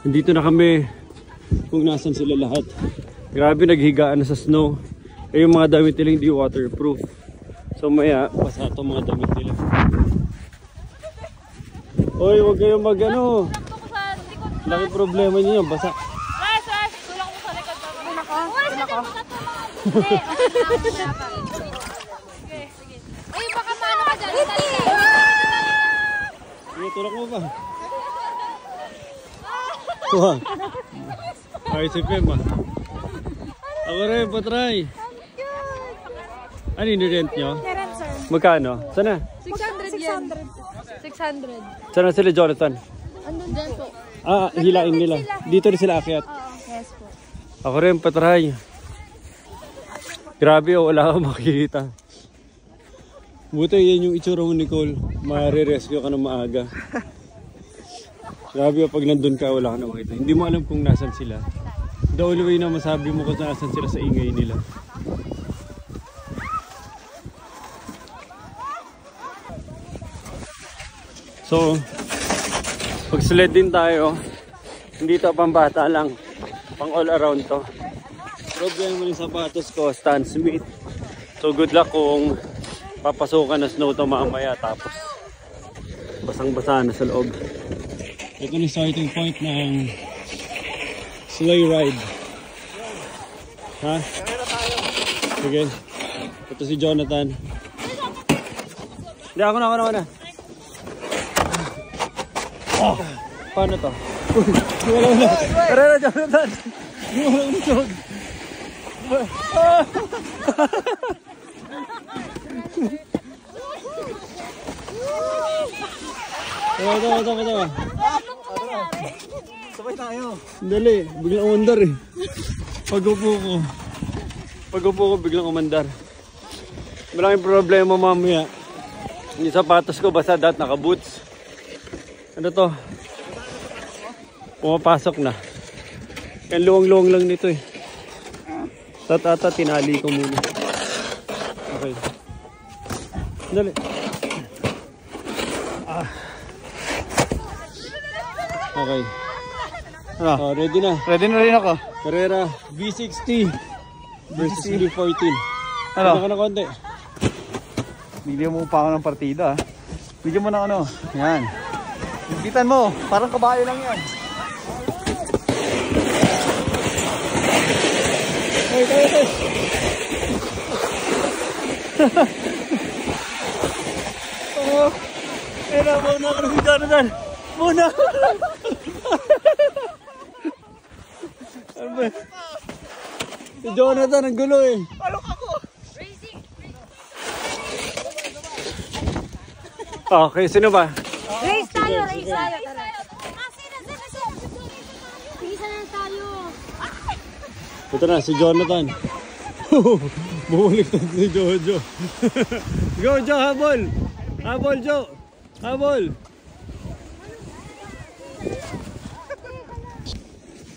Nandito na kami kung nasan sila lahat. Grabe, naghigaan na sa snow. Eh yung mga damit nila hindi waterproof. So maya, basa itong mga damit nila. Hoy, huwag kayong mag-ano. Laki problema niyo, basa. Tulak mo sa likod. Tulak ko. Ay, baka maano ka dyan. Sige, tulak mo ba? Wah. Ay, si Pem ah. Ako rin, patry. Ano yung rent nyo? Rent, sir. Magkano? Sana? 600 yan. 600. Sana sila Jonathan? Andun dyan po. Ah, hilain nila. Dito rin sila akyat. Yes po. Ako rin, patry. Grabe, oh, wala akong makikita. Buti yan yung itsura mo, Nicole. Mare-rescue ka na maaga. Grabe, pag nandun ka, wala ka na makita. Hindi mo alam kung nasan sila. The only way na masabi mo kung nasan sila sa ingay nila. So, pag-sled din tayo. Hindi ito pang bata lang. Pang all around to. Problem mo yung sapatos ko, Stan Smith. So, good luck kung papasukan na snow to mamaya. Tapos, basang-basa na sa loob. Ito na yung starting point ng sleigh ride. Ha? Sige. Ito si Jonathan. Hindi, ako na. Oh, paano to? Wala. Tara na, Jonathan. Wala umusog. Tawa. Sabay tayo. Dali, biglang umandar eh. Pag-upo ko, biglang umandar. Malaking problema mamaya. Yung sapatos ko basta dahil naka-boots. Ano to? Pumapasok na. Yan, luwang-luwang lang nito eh. Tatata, tinali ko muna. Okay. Dali. Okay. Ano? Oh, ready na. Ready na rin ako. Carrera V60 versus V14. Ano? Ano ka na konti? Bigyan mo pa ako ng partida. Bigyan mo ng ano. Yan. Bitan mo. Parang kabayo lang yan. Hey. Oh. Muna ka na si Jonathan. Muna. Ano ba? Si Jonathan, ang gulo eh. Alok ako. Okay, sino ba? Race tayo. Isa na tayo. Ito na, si Jonathan. Bumalik na si Jojo. Go, Jo, habol! Habol, Jo! Habol!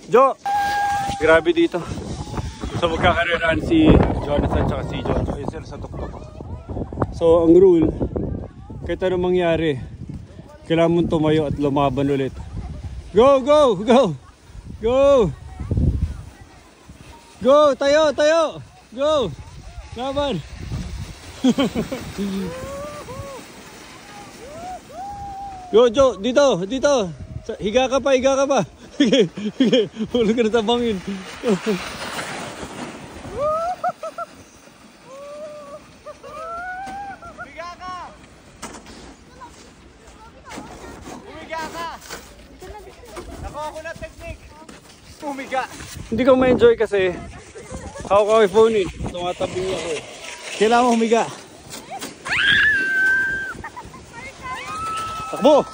Jo! Grabe dito. So magkakareraan si Jonathan at si Jojo. Ayun sila sa tuktok. So ang rule, kahit anong mangyari, kailangan mong tumayo at lumaban ulit. Go! Go! Tayo! Go! Laban! Go, Jo! Dito! Higa ka pa! Sige! Huwag ka na tabangin. Umiga ka! Nakuha ko na technique. Umiga. Hindi ko ma-enjoy kasi hawak ko yung phone eh. Tumatabing ako eh. Kailangan mo humiga. Takbo!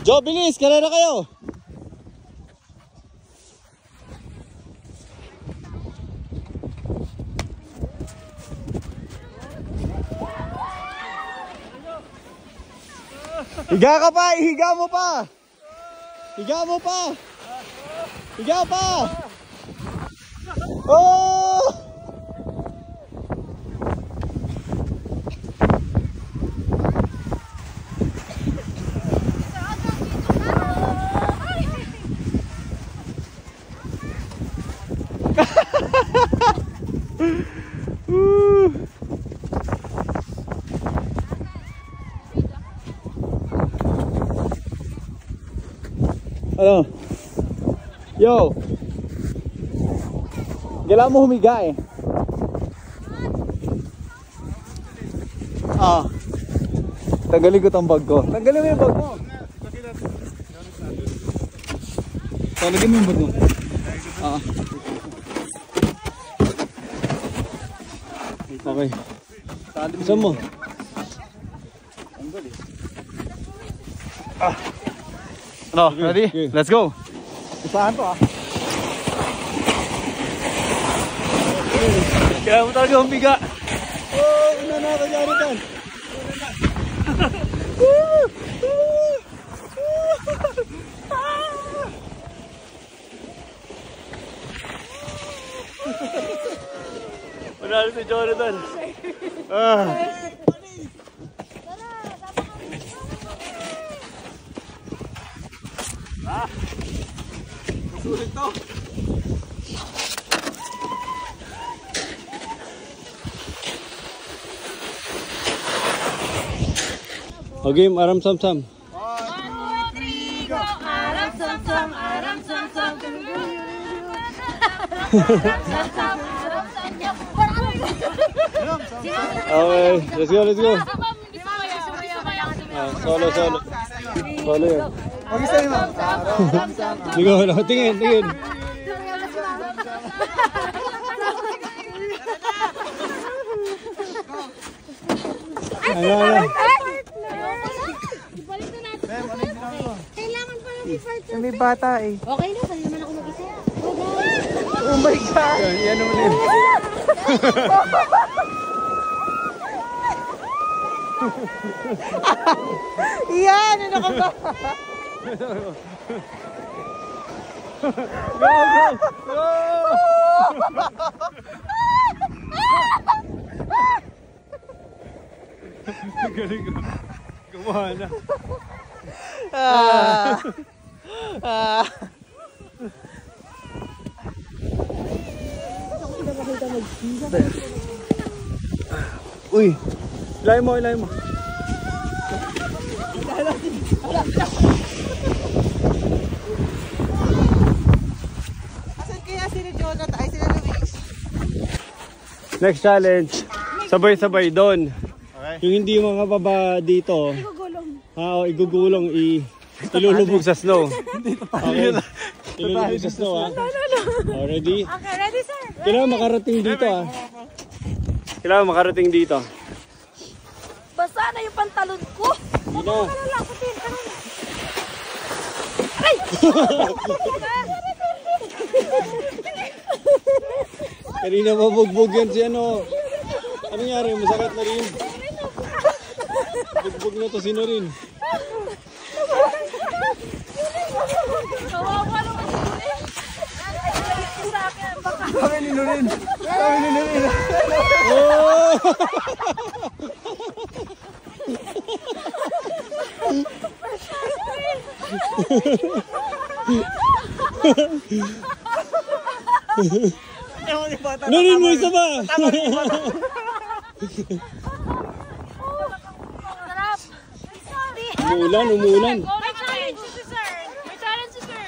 Jo, bilis! Karera kayo! Higa ka pa! Higa mo pa! Ano? Yo! Kailangan mo humiga eh. Ah. Tanggalin ko tong bag ko. Tanggalin mo yung bag mo. Tanggalin mo yung bag mo. Ah. Okay. Saan mo? Ah. Ano, ready? Okay. Let's go. Saan to ah? Kaya mo talaga humiga. Oh, una na ako dyan ito. Manalo si Jonathan. Ah. Sulit to. Okay, aram sam sam. 1, 2, 3, go! Aram sam sam, aram sam sam. Okay, let's go, let's go. Solo, solo. Solo yan. Okay sa'yo ma'am. Ligo, tingin, tingin. Ano. Kailangan pala may partner. May bata eh. Okay na, sa'yo naman ako mag-isa. Oh my God! Yan naman yun. Yan! Ano ka ba? Go! Go! Galing ko. Gumawa na. Uy, ilay mo, ilay mo. Asan kaya sila Jonathan? Ay, sila Luis? Next challenge, sabay-sabay doon. Okay. Yung hindi mga baba dito, igugulong, ilulubog sa snow. Okay. Ilulubog sa snow ha. Oh, ready? Okay, ready sir? Kailangan makarating dito ha. Kailangan makarating dito. Basa na yung pantalon ko. Hindi na. Lalakutin ka na. Kanina mabugbog yan si ano. Ano nangyari? Masakit na rin. Bugbog na to si Norin. Kawawa naman sa akin. Baka. Kami ni Nurin! Kami ni Nurin! Oh! Norin mo isa ba? Sarap. Sorry. Umuulan, umuulan. May challenge si sir. May challenge si sir.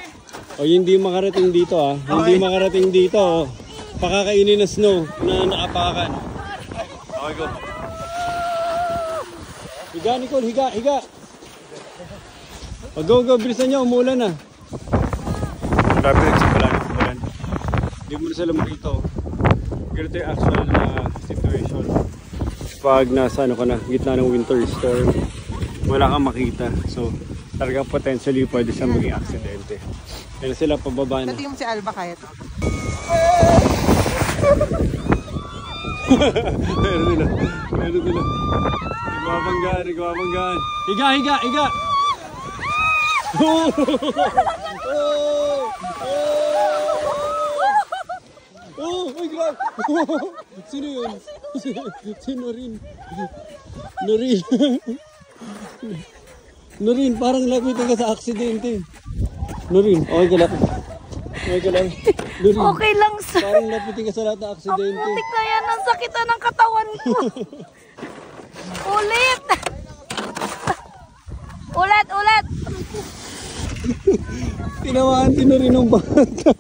O hindi makarating dito ah. Hindi makarating dito. Oh. Pakakainin na snow na nakapakan. Okay, go. Higa Nicole, higa, higa. O go, go, bilisan nyo, umuulan na. Grabe nagsimulan. Hindi mo na sila makita oh. Ganito yung actual na situation. Pag nasa ano ka na, gitna ng winter storm, wala kang makita. So talagang potentially pwede siyang maging aksidente. Kaya sila pababa na. Natingin mo si Alba kaya to? Meron nila. Meron nila. Nagwabanggaan, nagwabanggaan. Higa, higa, higa! Oh! Oh! Oh! Oh! Ay, grabe! Sino yun? Si Norin. Norin. Norin, parang lapitan ka sa aksidente. Norin, okay ka lang. Okay ka lang. Norin, Okay lang sir. parang lapitan ka sa lahat ng aksidente. Putik na yan. Ang sakitan ng katawan ko. Ulit. Ulit, ulit. Tinamaan din na rin ng bata.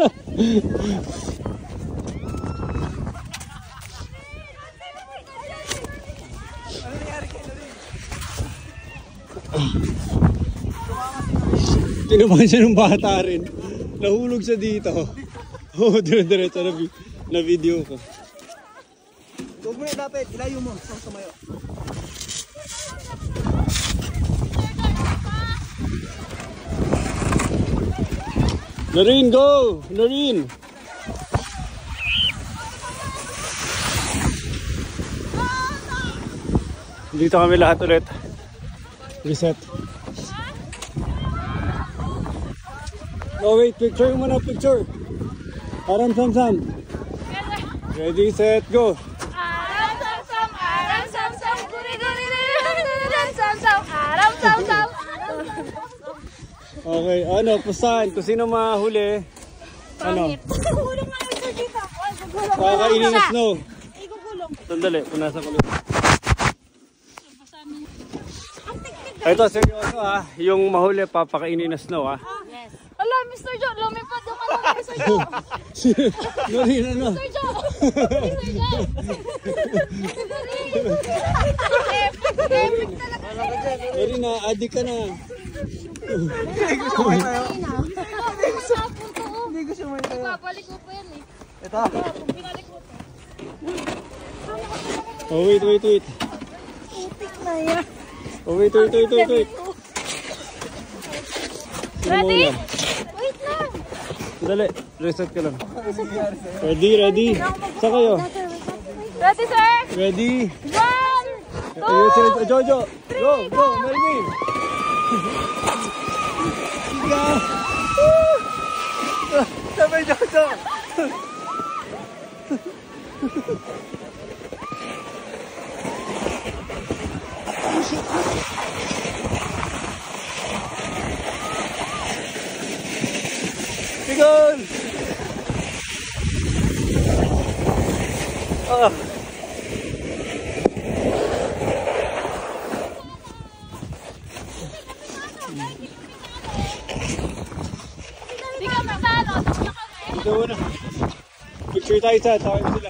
Tinamaan siya ng bata rin. Nahulog siya dito. Oo, dire-diretso na video ko. Huwag mo na dapat, ilayo mo. Tumayo. Noreen, go! Noreen! Dito kami lahat ulit. Reset. Oh wait, picture mo na, picture. Aram sam. Ready, set, go. Aram sam, guri-guri, sam, aram sam. Okay, ano, pusahan. Kung sino mahuli, ano? Gugulong na ito dito. Kakainin na snow. Igugulong. Sandali, punasan ko lang. Ito, seryoso ha. Yung mahuli, papakainin na snow ha. Yes. Ala, Mr. Joe, lumipad yung ano, Mr. Joe. Noreen, ano? Mr. Joe. Mr. Joe. Epic talaga. Noreen, na-addict ka na. Hindi ko siya may tayo. Papalik mo pa yan eh. Ito. Pinalik mo pa. Oh, wait. Putik na yan. Oh, wait. Ready? Wait lang. Dali, reset ka lang. Ready. Saan kayo? Ready, sir? Ready? 1, 2, Ayun sila, Jojo. Go, Melvin. Higa. Sabay, Jojo. Tigon. Di ka matalo. Ito na. Picture tayo sa, tawag mo sila.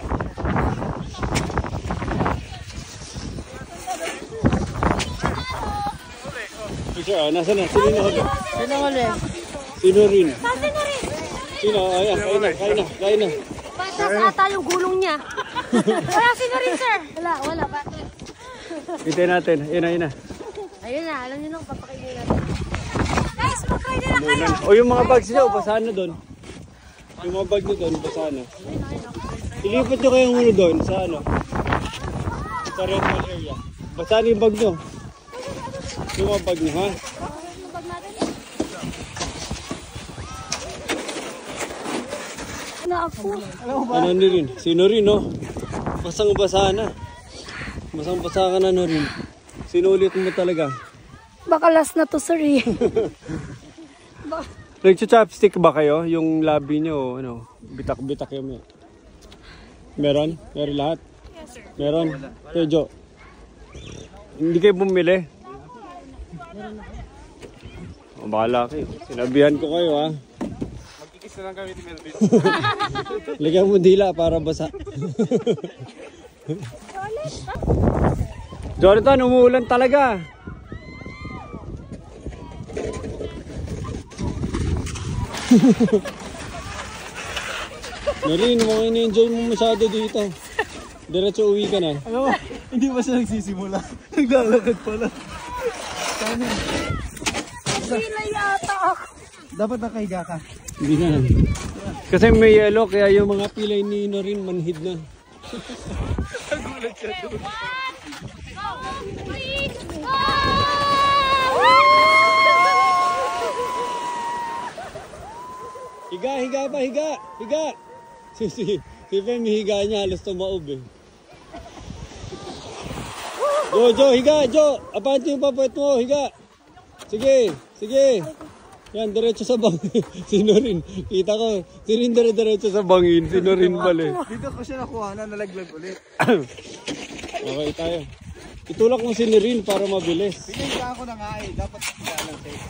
Picture, nasaan na? Sino na huli? Sino rin? Saan na rin? Sino? Ayan, kain na. Batas ata yung gulong niya. Wala, sino rin, sir? Wala, batas. Hintayin natin. Ayun na. Ayun na, alam niyo lang, papakainin natin. Guys, makainin na kayo. O yung mga bags niyo, basahan na doon. Yung mga bag niyo doon, basahan na. Ilipat niyo kayong ulo doon sa ano? Sa red mall area. Basahan yung bag niyo. Yung mga bag niyo, ha? Ano rin? Sino rin, no? Basang-basa na. Basang-basa ka na rin. Sinulit mo talaga. Baka last na to, sir. Nag-chopstick ba kayo? Yung labi nyo, ano? Bitak-bitak yung meron? Meron lahat? Yes, sir. Meron? Tejo. Hindi kayo bumili? O, bahala kayo. Sinabihan ko kayo, ha? Magkikis na lang kami ni Melvin. Lagyan mo dila para basa. Jonathan, umuulan talaga. Noreen, mga ini-enjoy mo masyado dito. Diretso uwi ka na. Ano? Hindi ba siya nagsisimula? Naglalakad pala. Pila yata ako. Dapat nakahiga ka. Hindi na. Kasi may yellow, kaya yung mga pilay ni Noreen manhid na. Nagulat siya. Higa! Si Fem, higa niya, halos tumaob eh. Jo, higa, Jo! Apante yung papuet mo, higa! Sige! Yan, diretso sa bangin. Sino rin? Kita ko, sino rin diretso sa bangin? Sino rin pala? Dito ko siya nakuha na, nalaglag ulit. Okay tayo. Itulak mo si Noreen para mabilis. Pinagkaan ko na nga eh, dapat lang safe.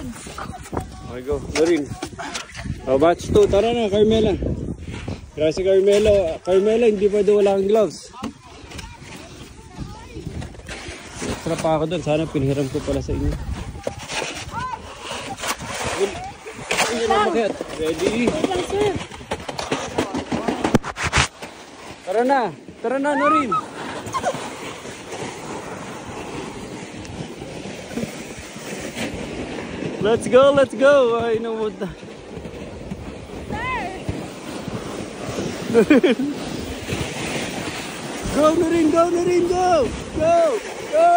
Okay, go. Lorin. Oh, batch 2. Tara na, Carmela. Grabe si Carmela. Carmela, hindi pwede wala kang gloves. Extra pa ako doon. Sana pinihiram ko pala sa inyo. Ready? Tara na. Tara na, Norin. Let's go, let's go. Ay, namunta. Go, Norin, go, Norin, go. Go, go,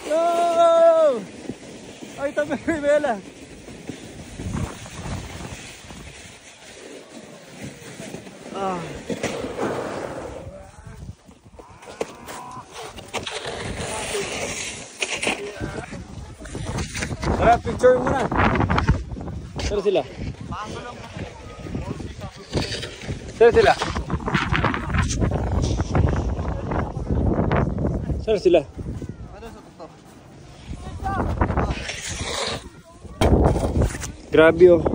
go. Ay, tabi, Bella. Ah. Tara, picture mo na. Tara sila. Tara sila. Tara sila. Grabe oh.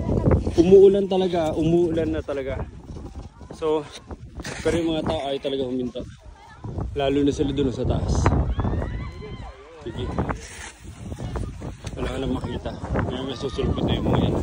Umuulan talaga. Umuulan na talaga. So, pero yung mga tao ay talaga huminto. Lalo na sila doon sa taas. Sige. Wala ka lang makita. Ngayon may susulpot na yung mga yan.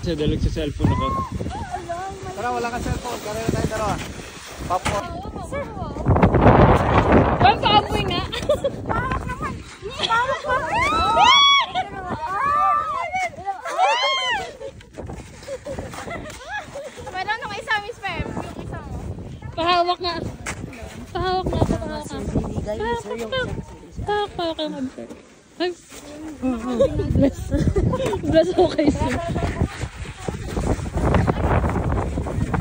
Kasi dalag sa cellphone ako. Tara, wala ka cellphone. Karera tayo dalawa. Popcorn. Bang, paamoy nga. Parang naman. Parang naman. Meron nung isa, Miss Fem. Yung isa mo. Pahawak nga. Pahawak nga. Pahawak nga. Pahawak nga. Ay. Bless ako kayo, sir.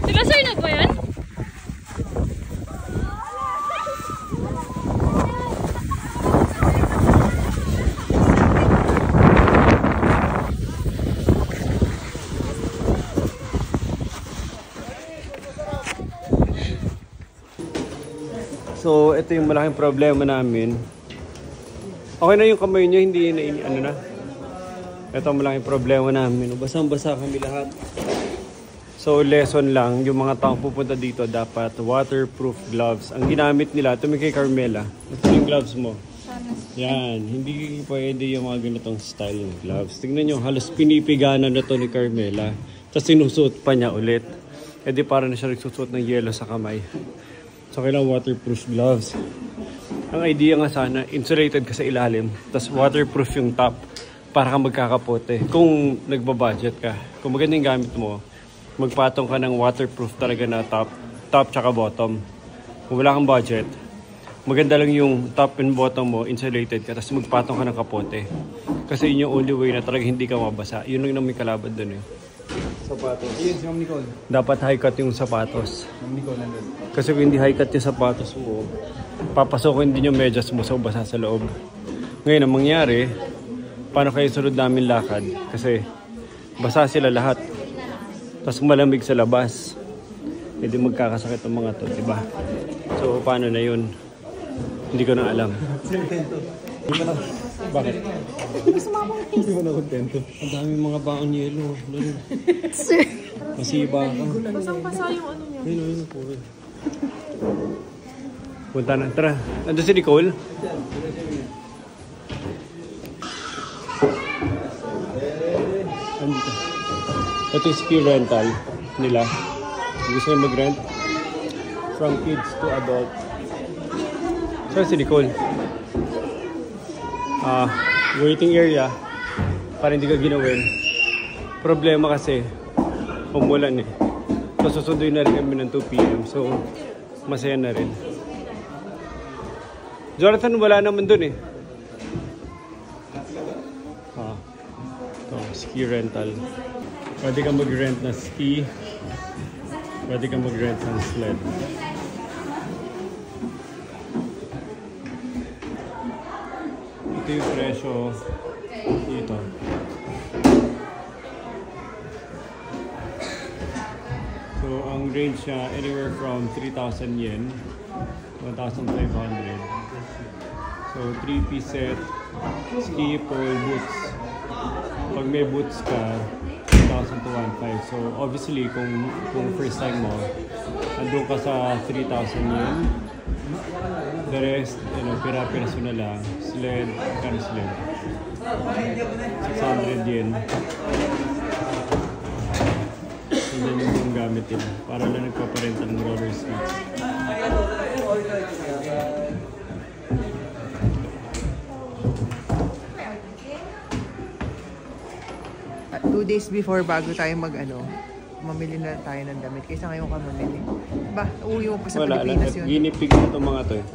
Sila sir na ba yan? So, ito yung malaking problema namin. Okay na yung kamay nyo, hindi na ano na. Ito ang malaking problema namin. Basang-basa kami lahat. So, lesson lang, yung mga taong pupunta dito dapat waterproof gloves. Ang ginamit nila, ito may kay Carmela. Ito yung gloves mo. Yan, hindi pwede yung mga ganitong style ng gloves. Tignan nyo, halos pinipiganan na to ni Carmela. Tapos sinusuot pa niya ulit. E di para na siya nagsusuot ng yelo sa kamay. So, kailangan waterproof gloves. Ang idea nga sana, insulated ka sa ilalim. Tapos waterproof yung top para ka magkakapote. Kung nagbabudget ka, kung maganda yung gamit mo, magpatong ka ng waterproof talaga na top tsaka bottom. Kung wala kang budget, maganda lang yung top and bottom mo, insulated ka, tapos magpatong ka ng kapote. Kasi yun yung only way na talaga hindi ka mabasa. Yun lang may kalabad dun eh. Sapatos. Yun, si Ma'am Nicole. Dapat high cut yung sapatos. Ma'am Nicole nandun. Kasi kung hindi high cut yung sapatos mo, papasokin din yung medyas mo sa basa sa loob. Ngayon, ang mangyari, paano kayo sunod namin lakad? Kasi basa sila lahat. Tapos malamig sa labas. Hindi magkakasakit ang mga to, diba? So, paano na yun? Hindi ko na alam. Bakit? Hindi mo na kontento. Ang daming mga baon yelo. Masiba ka. Basang-basa yung ano niya. Ayun, puro. Punta na. Tara. Nandun si Nicole? Andito. Ito yung ski rental nila. Gusto nyo mag-rent? From kids to adult. Saan si Nicole? Waiting area. Para hindi ka ginawin. Problema kasi, umulan eh. So susunduin na rin kami ng 2 PM. So, masaya na rin. Jonathan, wala naman dun eh. Ito, ski rental. Pwede ka mag-rent na ski. Pwede kang mag-rent ng sled. Ito yung presyo dito. So, ang range niya anywhere from 3,000 yen, 1,500. So, 3-piece set, ski, pole, boots. Pag may boots ka, 2,000 to 1,500. So, obviously, kung first time mo, andun ka sa 3,000 yen. The rest, pira-piraso na lang. Sled, kind of sled. 600 yen. Hindi yung gamit nila. Para lang nagpaparenta ng roller skates. Two days before bago tayo mamili na tayo ng damit. Kaysa ngayon ka mamili. Ba, uwi mo pa sa Pilipinas yun. Ginipig na itong mga to eh.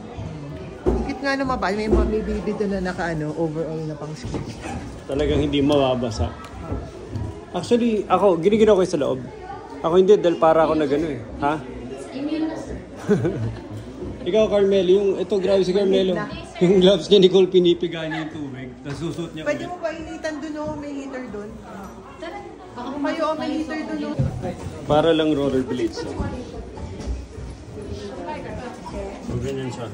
Higit nga naman ba, may bibili doon na overall na pang ski. Talagang hindi mababasa. Actually, ako, giniginaw ko sa loob. Ako hindi, dahil para ako na gano'n eh. Ha? Ikaw, Carmelo, ito grabe si Carmelo. Yung gloves niya, Nicole, pinipiga niya yung tubig. Tapos susuot niya. Pwede mo ba initan doon may heater doon? Kayo may heater doon. Para lang rollerblades. So, ganyan siya.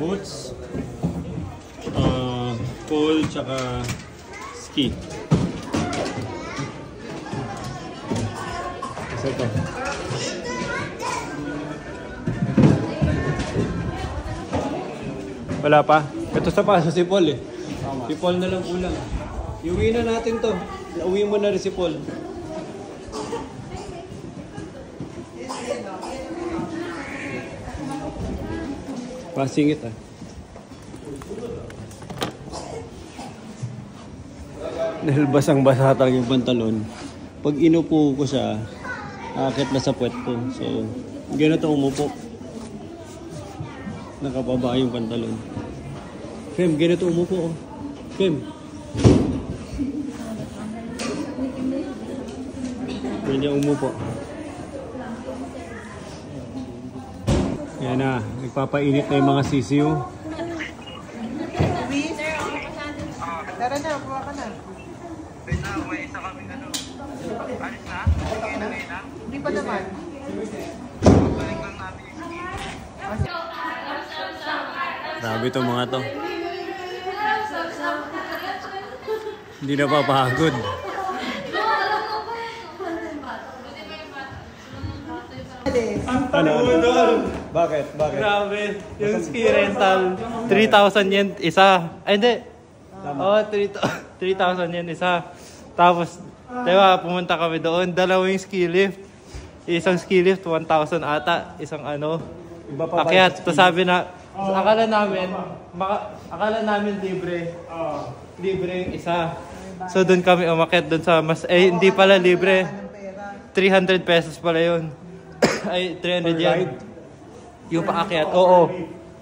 Boots, pole, tsaka ski. Kasi ito. Wala pa? Ito sa paso si Paul eh. Si Paul na lang kulang. Iuwi na natin to. Uwi mo na rin si Paul. Pasingit ah. Dahil basang-basa talaga yung pantalon. Pag inupo ko siya, akit na sa puwet ko. So, ganito umupo. Nakababa yung pantalon. Fem, ganito umupo oh. Fem. Pwede umupo. Yan na, nagpapainit na yung mga sisiw. Luis? Tara na, buha ka na. May isa kami alis na? Hindi pa naman. Balik lang namin yung ski. Grabe itong mga to. Hindi na papagod. Ano? Bakit? Grabe. Yung ski rental, 3,000 yen isa. Ay, hindi. Oo, 3,000 yen isa. Tapos, diba, pumunta kami doon. Dalawang ski lift. Isang ski lift, 1,000 ata. Isang akyat. Tapos sabi na, akala namin libre. Libre yung isa. So, doon kami umakyat doon sa hindi pala libre. 300 pesos pala yun. Ay, 300 yen. Yung paakyat. Oo.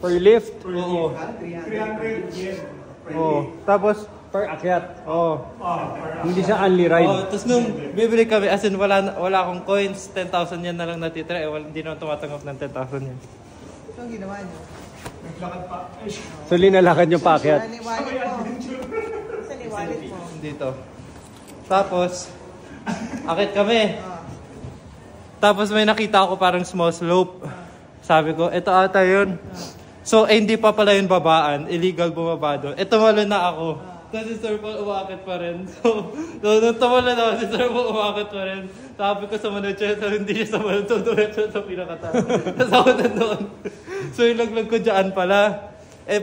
Per lift? Oo. 300 yen. Oo. Tapos, Per akyat? oo. Hindi siya only ride? Oo. Tapos nung bibili kami, as in wala akong coins, 10,000 yen na lang natitira. Hindi naman tumatanggap ng 10,000 yen. Ito ang ginawa niyo. So, linalakad yung paakyat? Saan iwalit mo? Saan iwalit mo? Dito. Tapos, akit kami. Tapos may nakita ako parang small slope. Sabi ko, ito ata yun. So, hindi pa pala yun babaan. Illegal bumaba doon. Tumalo na ako. Tapos si Sir Paul umakit pa rin. So nung tumalo na ako, si Sir Paul umakit pa rin. Sabi ko sa manager, hindi siya sa manager. Duretso sa pinakataas. Tapos ako na doon. So, ilaglag ko dyan pala.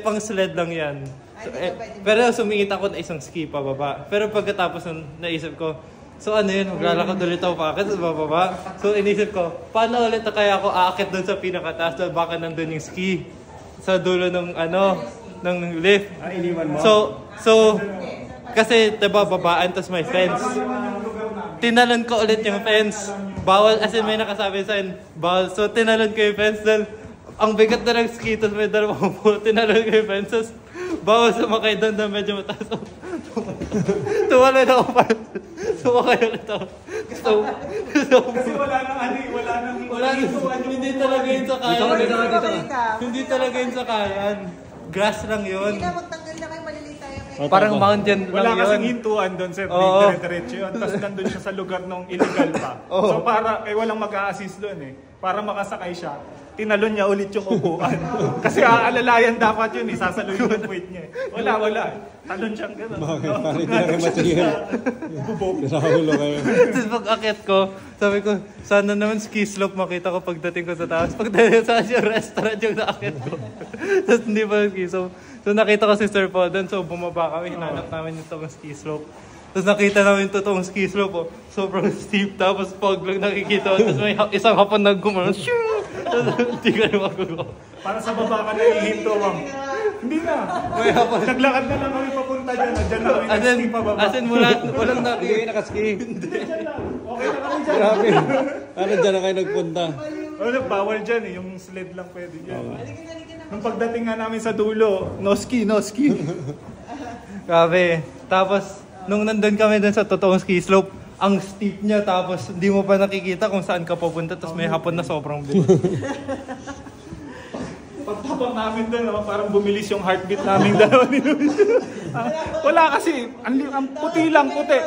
Pang sled lang yan. So, pero sumingit ako na isang ski pababa. Pero pagkatapos naisip ko, so ano yun, maglalakad ulit ako paakit sa bababa. So inisip ko, paano ulit na kaya ako aakit doon sa pinakataas dahil baka nandun yung ski sa dulo ng ng lift. Iniwan mo? So kasi diba babaan tapos may fence. Tinalon ko ulit yung fence. Bawal, as in may nakasabi sa akin, bawal. So tinalon ko yung fence dahil ang bigat na ng ski, tapos may dalawang po, tinalo ko yung fences. Bawas sumakay doon na medyo mataas. Tumalay na ako pa. Sumakay ulit ako. Kasi wala nang Hindi talaga yun sakayan. Hindi talaga yun sakayan. Grass lang yun. Hindi na, magtanggal na kayo, maliliit tayo. Parang mountain lang wala yun. kasing hintuan doon, sir. Oo. Dire-diretso yun. Tapos nandun siya sa lugar nung illegal pa. So para, walang mag-a-assist doon eh. Para makasakay siya, tinalon niya ulit yung upuan. Kasi aalalayan dapat yun eh. Sasaluhin yung weight niya eh. Wala. Talon siyang gano'n. Bakit? Parang hindi na kayo matigil. Rahulo kayo. Tapos pag akit ko, sabi ko, sana naman ski slope makita ko pagdating ko sa taas. Pagdating sa yung restaurant yung naakit ko. Tapos hindi pa ski slope. So nakita ko si Sir Paul doon, so bumaba kami, hinanap namin yung totoong ski slope. Tapos nakita namin yung totoong ski slope, oh. Sobrang steep, tapos pag lang nakikita ko, tapos may isang hapon nagkumano, hindi ka na magagawa. Para sa baba ka na ihinto, ma'am. Hindi na. May hapon. Naglakad na lang kami papunta dyan. Diyan na kami As nag-ski pa baba. in walang Hindi kayo nakaski. Diyan lang. Okay na kami dyan. Grabe. Parang dyan na kayo nagpunta. Bawal dyan eh. Yung sled lang pwede dyan. Nung pagdating nga namin sa dulo, no ski. Grabe. Tapos, nung nandun kami dun sa totoong ski slope, ang steep niya, tapos hindi mo pa nakikita kung saan ka pupunta, tapos may hapon na sobrang bilis. Pagtapang namin doon, parang bumilis yung heartbeat namin dalawa ni Luis. Wala kasi, ang puti lang, puti.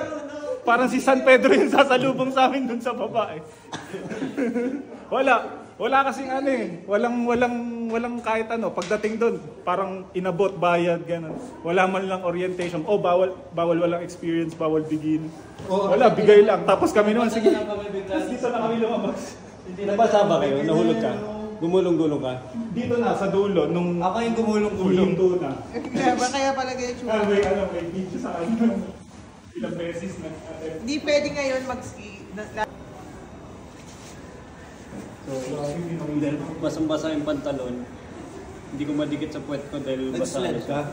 Parang si San Pedro yung sasalubong sa amin doon sa baba eh. Wala kasing ano eh. Walang kahit ano. Pagdating doon, parang inabot, bayad, gano'n. Wala man lang orientation. Oh, bawal walang experience, bawal begin. Wala, bigay lang. Tapos kami naman, sige. Tapos dito na kami lumabas. Nabasa ba kayo? Nahulog ka? Gumulong-gulong ka? Dito na, sa dulo, nung Ako yung gumulong-gulong. hinto na. Kaya pala ganyan tsura. May video sa kanya. Ilang beses nag-attempt. Hindi pwede ngayon mag-ski. Basang-basa yung pantalon. Hindi ko madikit sa puwet ko dahil basa na siya.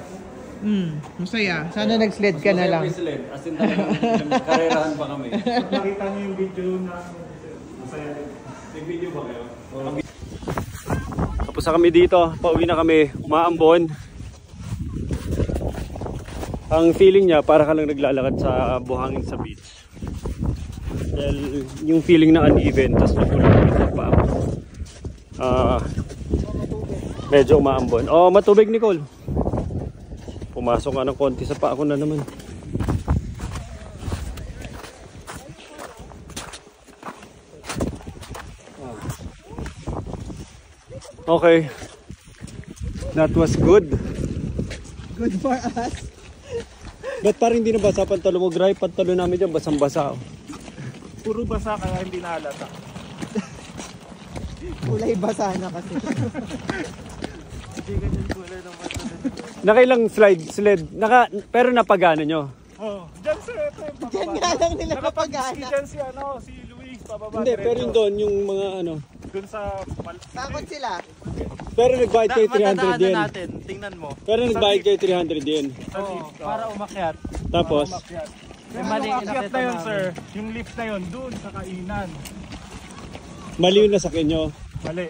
Masaya. Sana nag-sled ka na lang. Sled. As in talagang karerahan pa kami. Nakita niyo yung video na masaya rin. May video ba kayo? Tapos na kami dito. Pauwi na kami. Umaambon. Ang feeling niya para ka lang naglalakad sa buhangin sa beach. Dahil yung feeling na uneven, tapos nagulong pa ako. Medyo umaambon. Oh, matubig, Nicole. Pumasok nga ng konti sa paa ko na naman. Okay. That was good. Good for us. Ba't parang hindi nabasa pantalon mo? Grabe pantalon namin dyan, basang-basa. Puro basa kaya hindi naalata. Kulay basa na kasi. Nakailang sled. Pero napagana nyo. Oh, dyan sir, ito yung pababa. Diyan nga lang nila Nakapag-ski kapagana. dyan si Luis, pababa. Hindi, pero yung doon, yung mga ano. Doon sa Takot sila. Pero nagbayad kayo 300 Matadaanan yen. natin, tingnan mo. Pero nagbayad kayo 300 yen. Para umakyat. Tapos, May mali yung akyat nakita na yun, namin. sir. Yung lift na yun, doon sa kainan. mali yung nasakyan nyo. Mali.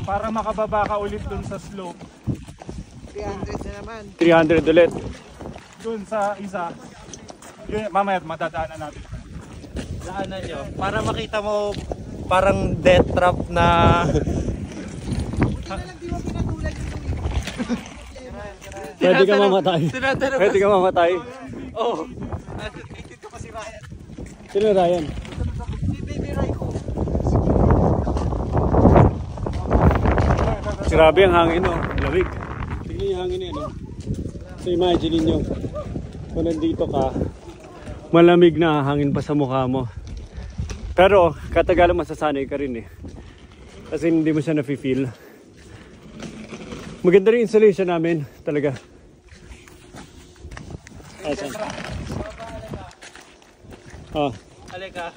Para makababa ka ulit doon sa slope. 300 na naman. 300 ulit. Doon sa isa. Yun, mamaya madadaanan natin. Daanan nyo. Para makita mo parang death trap na... Pwede ka mamatay. Tinatanong Pwede ka mamatay. Oh. Sino Ryan? Grabe ang hangin, no? Lamig. Tignan yung hangin yan. So imagine nyo, kung nandito ka, Malamig na hangin pa sa mukha mo. Pero katagalan masasanay ka rin eh. Kasi hindi mo siya nafe-feel. Maganda rin installation namin talaga. Asan? Halika.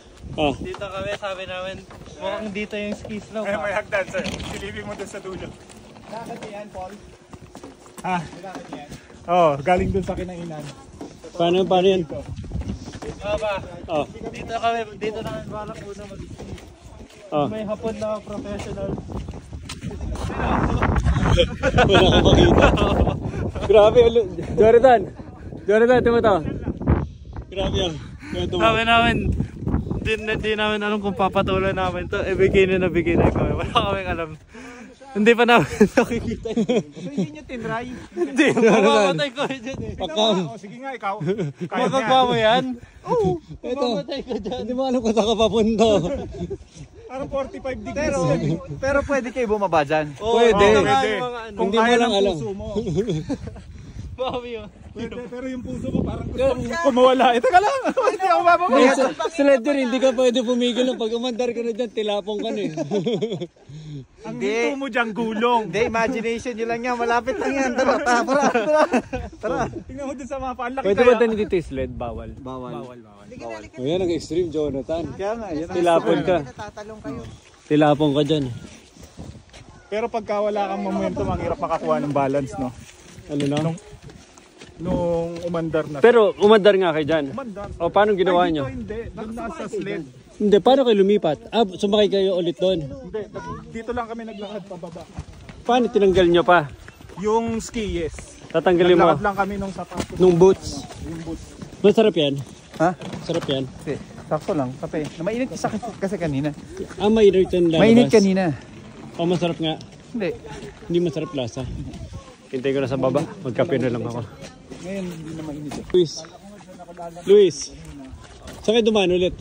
Dito kami, sabi namin, mukhang dito yung ski slope. Ay, may hagdan, sir. Silipin mo doon sa dulo. Bakit yan, Paul? Ha? Oo, galing doon sa kinainan. Paano yan? Baba. Oh. Dito na kami balak muna mag-ski. Oh. May hapon na professional. Wala ka makita. Grabe, Jordan, tingnan mo to. Grabe yan. Sabi namin, hindi namin alam kung papatuloy namin to. Bikini na kami. Wala kaming alam. Hindi pa namin nakikita. So hindi nyo tinry? Hindi, mamamatay ko dyan eh. Sige nga, ikaw. Magagawa mo yan? Oo. Mamamatay ka dyan. Hindi mo alam kung saan ka papunta. Parang 45 degrees. Pero pwede kayo bumaba dyan. Pwede. Kung Hindi mo kaya lang ng alam. puso mo. Pwede, pero yung puso mo parang kumawala. Teka lang, hindi ako bababa. Slender, hindi ka pwede pumigil. Pag umandar ka na dyan, tilapong ka na eh. Ang hito mo dyan, gulong. Hindi, imagination nyo lang yan. Malapit lang yan. Tara. Tingnan mo dun sa mapa. Ang laki Pwede ba kaya. tayo dito yung sled? Bawal. O yan ang extreme, Jonathan. Kaya nga, yan. Tilapon ka. Tatalong kayo. Tilapong ka dyan. Pero pagka wala kang momentum, ang hirap makakuha ng balance, no? Ano na? Nung umandar na. Pero umandar nga kayo dyan. umandar. O paano ginawa Ay, nyo? dito hindi. Doon nasa sled. Hindi, paano kayo lumipat? Sumakay kayo ulit doon. Hindi, dito lang kami naglakad pababa. Paano tinanggal nyo pa? Yung ski, yes. Tatanggalin mo Naglakad lang kami nung sapatos. Nung boots. Yung boots. Masarap yan? Ha? Sarap yan? Hindi, sakto lang. Kape. Mainit kasi kanina. Mainit yung lalabas. Mainit kanina. O masarap nga. Hindi. Hindi masarap lasa. Hintay ko na sa baba. Magkape na lang ako. Ngayon, hindi na mainit. Luis. Saan kayo dumaan ulit?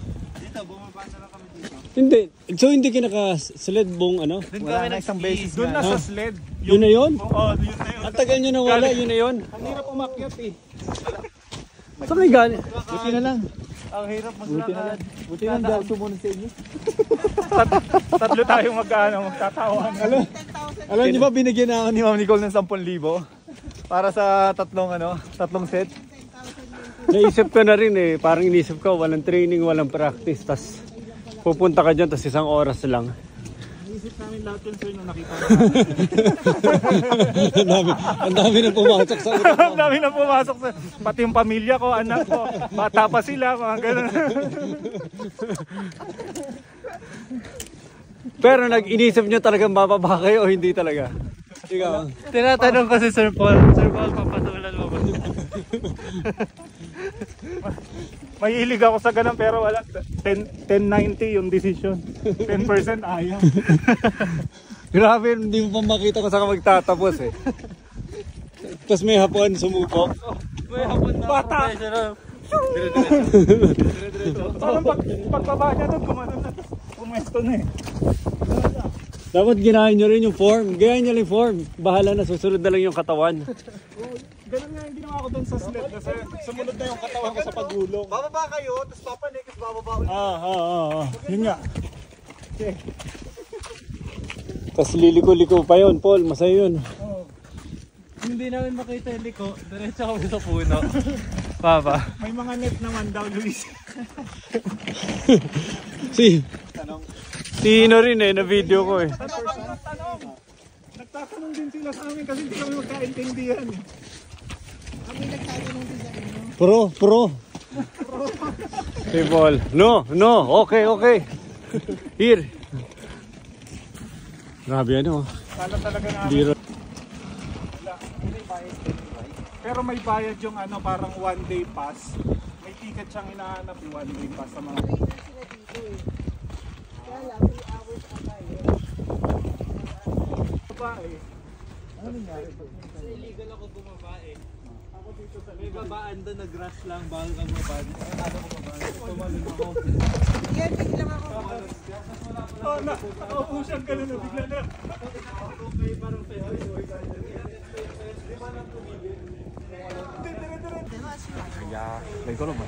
Hindi. So hindi ka naka-sled bong ano? Wala na isang beses Doon na. nasa sled. Yun na yun? Oo, yun na yun. Ang tagal nyo nawala, yun na yun? Ang hirap umakyat eh. Saan kayo galing? Buti na lang. Ang hirap maglakad. Buti na lang dahil sumunod sa inyo. Tatlo tayong magtatawan. Alam niyo ba binigyan na ako ni Ma'am Nicole ng 10,000 para sa tatlong set? Naisip ko na rin eh. Parang inisip ko, walang training, walang practice. Tas pupunta ka dyan, tas 1 oras lang. Naisip namin lahat yun sir nung nakita Ang dami na pumasok sa utak. Ang dami na pumasok sa, pati yung pamilya ko, anak ko, bata pa sila, mga ganun. Pero nag-inisip nyo talagang bababa kayo o hindi talaga? Ikaw. Tinatanong ko si Sir Paul, papatulan mo ba? Mahilig ako sa ganun pero wala. 10-90 yung decision. 10% ayaw. Grabe, hindi mo pa makita kung saan ka magtatapos eh. Tapos may hapon sumubok. May hapon na Bata. professional. Parang pagbaba niya doon, gumano na. Pumesto na eh. Dapat ginahin nyo rin yung form. Gayahin nyo lang yung form. Bahala na, susunod na lang yung katawan. Ganun nga yung ginawa ko doon sa sled kasi sumunod na yung katawan ko sa pagulong. Bababa kayo, tapos papanik, tapos bababa ulit. Yun nga. Okay. Tapos liliko-liko pa yun, Paul. Masaya yun. Hindi namin makita yung liko. Diretso kami sa puno. Papa. May mga net naman daw, Luis. Sino rin eh, na video ko eh. Tanong. Nagtatanong din sila sa amin kasi hindi kami magkaintindihan. Pro. Si Paul. No, okay. Here. Grabe ano. Kala talaga namin. Biro. Pero may bayad yung parang 1 day pass. May ticket siyang hinahanap yung 1 day pass sa mga. Babae. Ano nangyari? Illegal ako bumaba eh. Ako dito sa may babaan doon na grass lang, bawal kang bumaba. Ano ko baba? Tumalun ako. Yan, hindi lang ako. Oh, nakaupo siyang ganun na bigla na. Okay, parang sa'yo. Di ba nang tumigil? May kulong ba?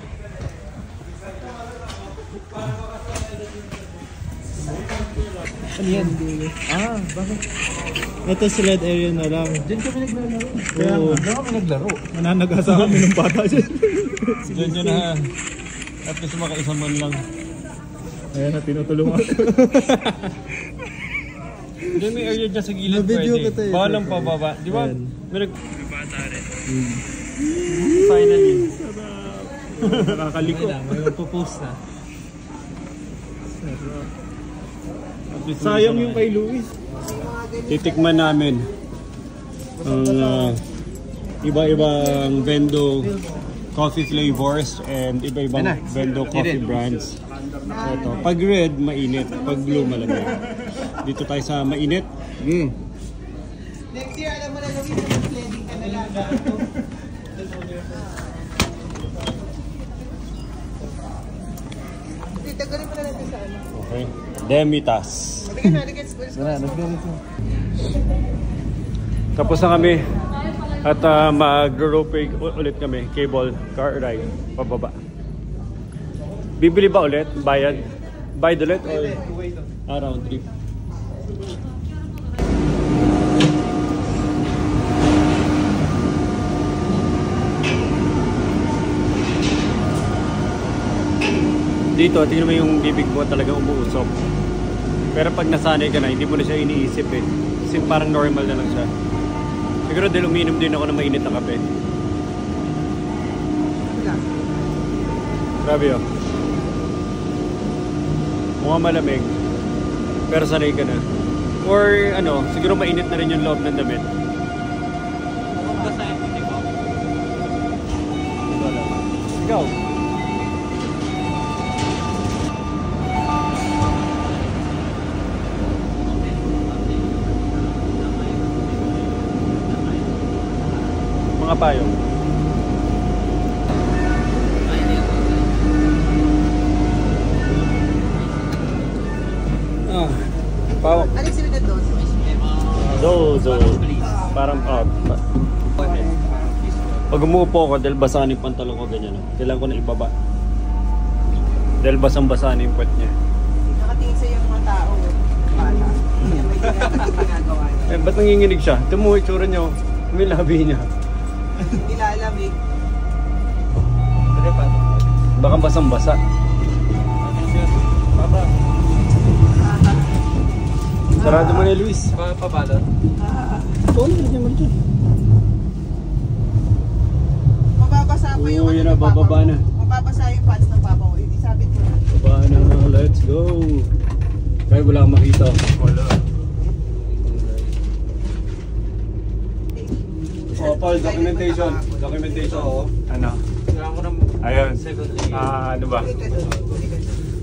Ano yan? Bakit? Ito sled area na lang. Diyan kami naglalaro. Diyan kami naglaro. Nananaga sa amin ng bata dyan. Diyan nyo na. At least makaisang man lang. Ayan na, tinutulungan. Diyan may area dyan sa gilid pwede. Bawal lang pababa. Di ba? May bata rin. Finally. Nakakaliko. May magpo-post na. Sayang yung kay Luis. Titikman namin ang iba-ibang Vendo coffee flavors and iba-ibang Vendo coffee brands. So ito, pag red, mainit. Pag blue, malamig. Dito tayo sa mainit. Next year, alam mo na gawin, mag-blending ka na lang. Tagalin mo na lang sa ano. Okay. Demitas. Tapos na kami. At mag-rope ulit kami. Cable car ride. Pababa. Bibili ba ulit? Bayad? Bayad ulit? Or round trip? Dito, tingnan mo yung bibig mo talagang umuusok. Pero pag nasanay ka na, hindi mo na siya iniisip eh. Kasi parang normal na lang siya. Siguro dahil umiinom din ako ng mainit na kape. Grabe yun. Mukhang malamig. Pero sanay ka na. Or ano, siguro mainit na rin yung loob ng damit. Ikaw. Mga payong. Pawak. Ano sila na doon? Dozo. Parang pag umuupo ko, dahil basaan yung pantalon ko ganyan. Kailangan ko na ibaba. Dahil basang-basaan yung puwet niya. Nakatingin sa yung mga tao. Bata. May ginagawa. Ba't nanginginig siya? Tumuhi tsura niya. May labi niya. Nilalamig. Baka basang-basa. Sarado mo na Luis. Pabalot. Oo, nandiyan mo dyan. Mababasa pa yung Yun na, bababa na. Mababasa yung pants ng papa ko. Isabit mo na. Baba na, let's go. Kaya wala kang makita. Wala. Oh, Paul, documentation. Documentation, oo. Ano? Ayun. Ano ba?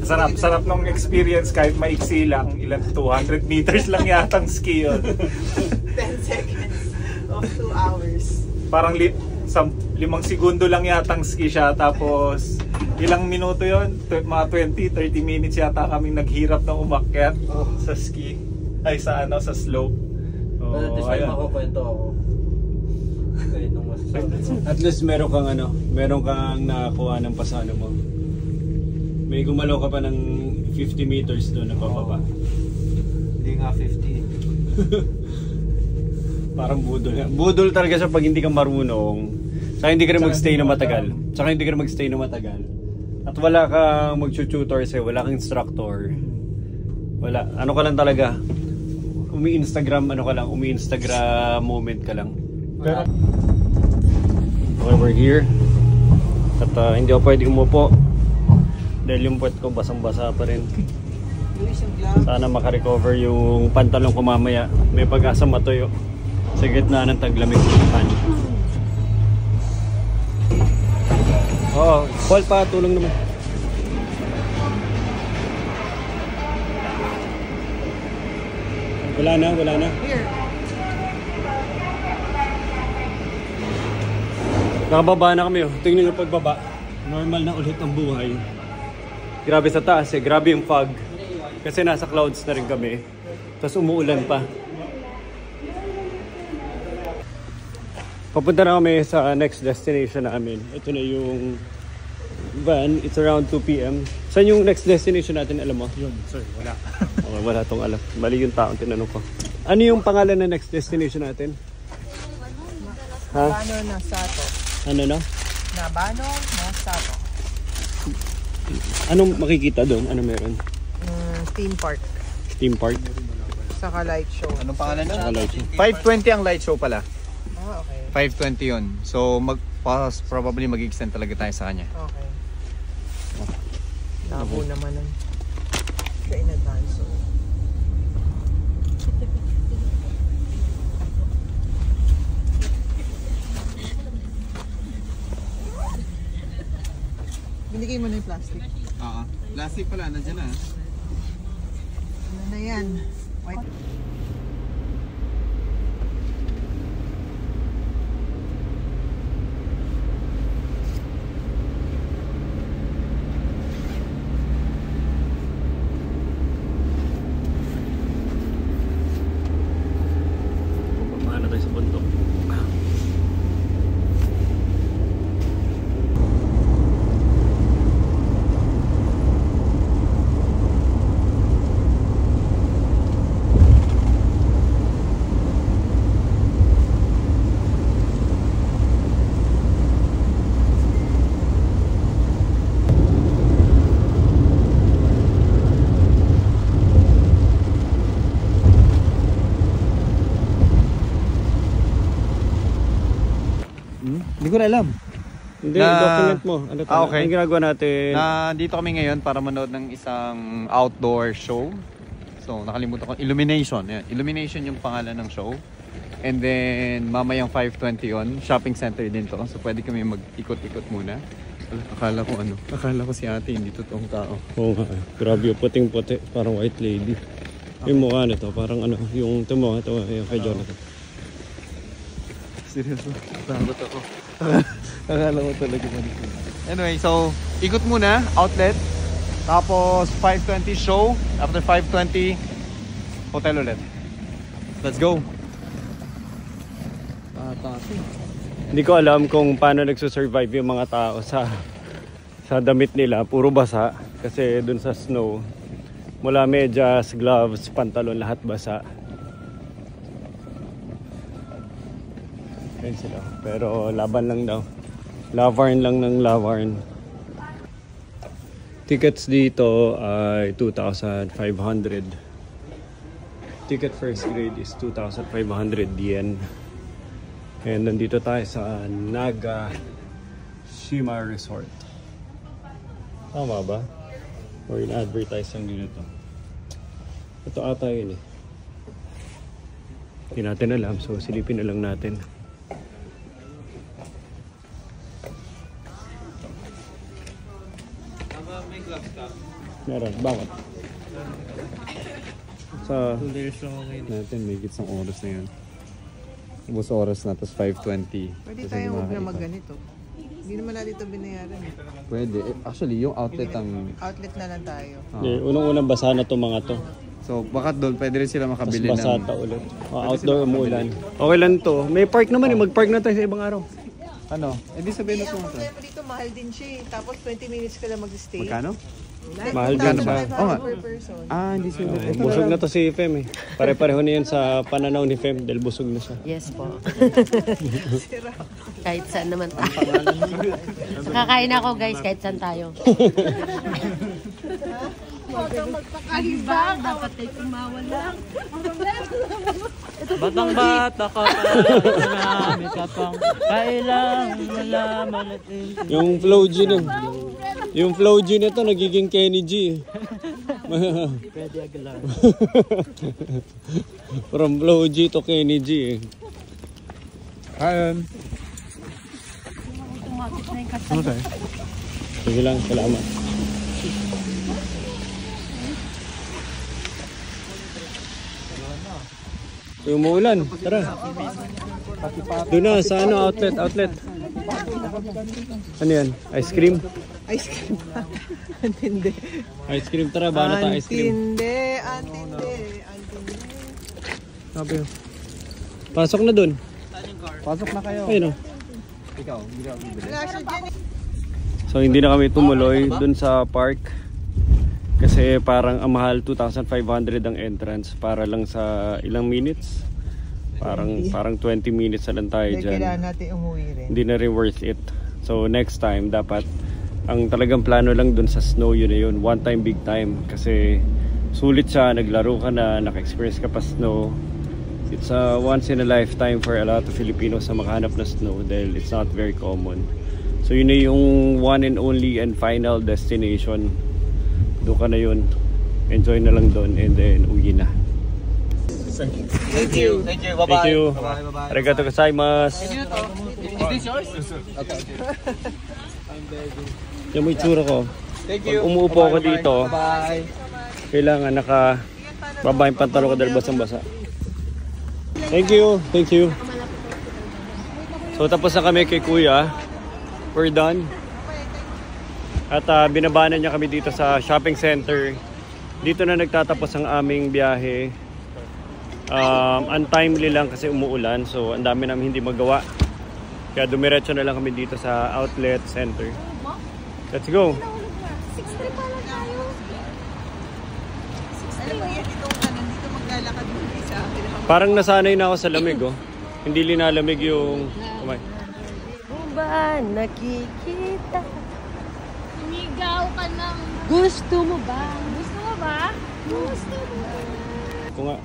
Sarap nung experience kahit maiksi lang. Ilan? 200 meters lang yatang ski yun. 10 seconds of 2 hours. Parang 5 segundo lang yatang ski siya. Tapos ilang minuto yun? Mga 20-30 minutes yata kaming naghirap na umakyat sa ski. Ay sa ano, sa slope. Ayun. Makukwento ako. At least meron kang nakakuha ng pasano mo. May gumalaw ka pa ng 50 meters doon na pababa. Hindi nga 50. Parang budol. Budol talaga siya pag hindi ka marunong. Saka hindi ka rin magstay na matagal. At wala kang mag-tutor sa'yo, wala kang instructor. Wala. Ano ka lang talaga. Umi-Instagram moment ka lang. Okay, we're here. At hindi ako pwede umupo. Dahil yung puwet ko basang-basa pa rin. Sana makarecover yung pantalon ko mamaya. May pag-asa matuyo sa gitna ng taglamig ng pan. Oo, Paul pa, tulong naman. Wala na. Nakababa na kami. Tingnan yung pagbaba. Normal na ulit ang buhay. Grabe sa taas grabe yung fog. Kasi nasa clouds na rin kami. Tapos umuulan pa. Papunta na kami sa next destination namin. Ito na yung van. It's around 2 PM. Saan yung next destination natin, alam mo? Yun, sir, wala. Okay, wala tong alam. Mali yung taong tinanong ko. Ano yung pangalan ng next destination natin? Ha? Nabano na Sato. Ano na? Nabano na Sato. Anong makikita doon? Ano meron? Theme park. Theme park? Saka light show. Anong pangalan Saka na? light show. 5:20 ang light show pala. Okay. 5:20 yun. So probably mag-extend talaga tayo sa kanya. Okay. Labo naman nun. Siya in advance. So. Ilagay mo na yung plastic. Oo. Plastic pala, nandiyan na. Ano na yan? White. Paano tayo sa bundok? Hindi ko na alam. Hindi, Na- document mo. Ano to? Okay. Ang ginagawa natin? Dito kami ngayon para manood ng isang outdoor show. So, nakalimutan ko. Illumination. Yan. Illumination yung pangalan ng show. And then, mamayang 5:20 yun. Shopping center din to. So, pwede kami mag-ikot-ikot muna. Akala ko si ate, hindi totoong tao. Oo nga. Grabe yung puting-puti. Parang white lady. Yung mukha nito, parang ano, yung tumo, yung kay Jonathan. Seryoso, takot ako. Akala ko talaga manito. Anyway, so, ikot muna, outlet. Tapos, 5:20 show. After 5:20, hotel ulit. Let's go! Hindi ko alam kung paano nagsusurvive yung mga tao sa damit nila. Puro basa. Kasi dun sa snow, mula medyas, gloves, pantalon, lahat basa. Ayun sila. Pero laban lang daw. Lavarn lang ng Lavarn. Tickets dito ay 2,500. Ticket first grade is 2,500 yen. And nandito tayo sa Nagashima Resort. Tama ba? Or in-advertise lang dito to. Ito ata yun eh. Hindi natin alam, so silipin na lang natin. Meron, bakit? Sa Natin, may gitsang oras na yun. Ubus oras na, tapos 5:20. Pwede tayo huwag na magganito. Hindi naman natin ito binayaran eh. Pwede. Actually, yung outlet ang... Outlet na lang tayo. unang-unang basa na to mga to. So, baka doon, pwede rin sila Tapos makabili basa ng... ta ulit. Outdoor umulan. Okay lang to. May park naman eh. Mag-park na tayo sa ibang araw. Ano? Eh, di sabihin na Ang pumunta. problema dito, mahal din siya eh. Tapos 20 minutes ka lang mag-stay. Magkano? Mahal din siya. Oo nga. Per person. Hindi sila. Busog na to si Fem eh. Pare-pareho na yan sa pananaw ni Fem dahil busog na siya. Yes po. Kahit saan naman tayo. Kakain ako guys, kahit saan tayo. Magpakahibang, dapat ay kumawala. Batang bata ka pa, marami ka pang kailang malaman natin. Yung flow G na. Yung flow G na to nagiging Kenny G. Pwede aglan. From flow G to Kenny G eh. Ayun. Okay. Sige lang, salamat. Umuulan, tara. Doon na, sa ano, outlet. Ano yan? Ice cream? Ice cream pa. Antindi. Ice cream, tara, bana tayo ice cream. Antindi. Sabi yun. Pasok na doon. Pasok na kayo. Ayun o. Ikaw, hindi ka bibili. Wala siya dyan eh. So hindi na kami tumuloy doon sa park. Kasi parang ang mahal, 2,500 ang entrance para lang sa ilang minutes. Parang 20 minutes na lang tayo dyan. Kailangan natin umuwi rin. Hindi na rin worth it. So next time dapat ang talagang plano lang dun sa snow, yun na yun. One time, big time. Kasi sulit siya, naglaro ka na, naka-experience ka pa snow. It's a once in a lifetime for a lot of Filipinos na makahanap na snow dahil it's not very common. So yun na yung one and only and final destination. Doon ka na yun. Enjoy na lang doon and then uwi na. Thank you. Bye-bye. Thank you. Bye-bye. Arigato gozaimasu. Is this yours? Okay. I'm begging. Yung may tsura ko. Thank Pag umuupo ako dito, Bye. kailangan baba yung pantalon ko dahil basang-basa. Thank you. Thank you. So tapos na kami kay Kuya. We're done. At binabaanan niya kami dito sa shopping center. Dito na nagtatapos ang aming biyahe. Untimely lang kasi umuulan. So ang dami namin hindi magawa. Kaya dumiretso na lang kami dito sa outlet center. Let's go. 6'3" pa lang tayo. Alam mo yan, dito maglalakad mo isa. Parang nasanay na ako sa lamig, oh. Hindi linalamig yung kamay. Ba nakikita? Umigaw ka ng... Gusto mo ba? Gusto mo ba? Gusto mo ba? Kung nga.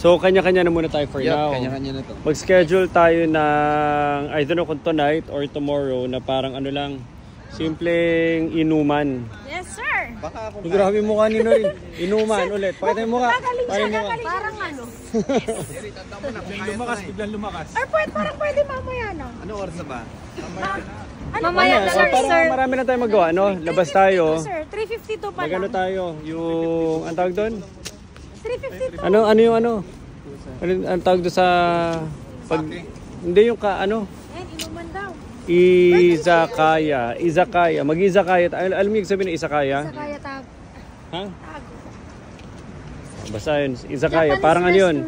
So, kanya-kanya na muna tayo for now. Kanya-kanya na to. Mag-schedule tayo ng, I don't know kung tonight or tomorrow, na parang ano lang, simpleng inuman. Yes, sir. Baka ako Grabe mo kanino rin. Inuman ulit. Pakita mo ka. Parang ano? Biglang lumakas. Or parang pwede mamaya na. Ano oras na ba? Mamaya na lang, Parang sir. marami na tayo magawa, no? Labas tayo. Sir, 352 pa Magano lang. tayo? Yung, ang tawag doon? 352. Ano yung ano? Ano ang tawag doon sa... Hindi yung ano? Ayan, inuman daw. Izakaya. Mag-izakaya. Alam mo yung sabihin ng izakaya? Sa kaya tag. Ha? Basta yun, izakaya. Parang ano yun?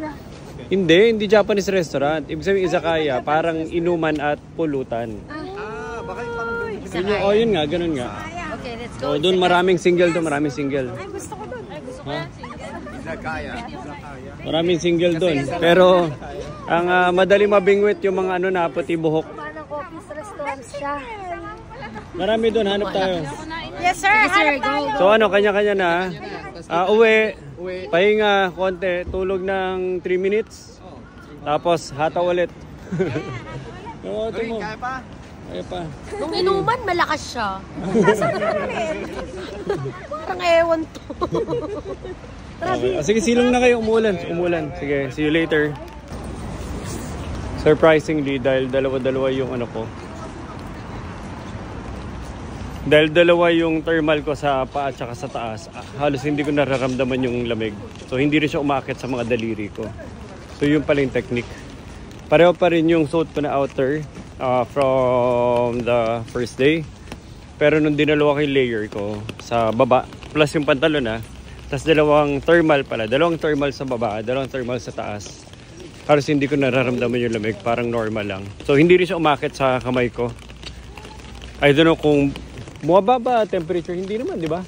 Hindi Japanese restaurant. Ibig sabihin izakaya, parang inuman at pulutan. Baka yung Yun, yun nga, ganun nga. Okay, let's go. So, doon maraming single doon, maraming single. Ay, gusto ko doon. Ay, gusto ko yan. Izakaya. Maraming single doon. Pero, ang madali mabingwit yung mga ano na puti buhok. Manang Coffee's Restaurant siya. Marami doon, hanap tayo. Yes, sir. Hanap tayo. So ano, kanya-kanya na. Uwi, pahinga, konti, tulog ng 3 minutes. Tapos, hataw ulit. Oo, ito mo. Kaya pa? Kaya pa. Nung inuman, malakas siya. Parang ewan to. Okay. Sige, silong na kayo. Umulan. Sige, see you later. Surprisingly, dahil dalawa-dalawa yung ano ko. Dahil dalawa yung thermal ko sa paa at saka sa taas, halos hindi ko nararamdaman yung lamig. So hindi rin siya umaakit sa mga daliri ko. So yun pala yung technique. Pareho pa rin yung suit ko na outer from the first day. Pero nung dinalawa ko yung layer ko sa baba, plus yung pantalon tapos dalawang thermal sa baba, dalawang thermal sa taas. Halos hindi ko nararamdaman yung lamig, parang normal lang. So hindi rin siya umakit sa kamay ko. I don't know kung bumaba ba temperature, hindi naman, di ba?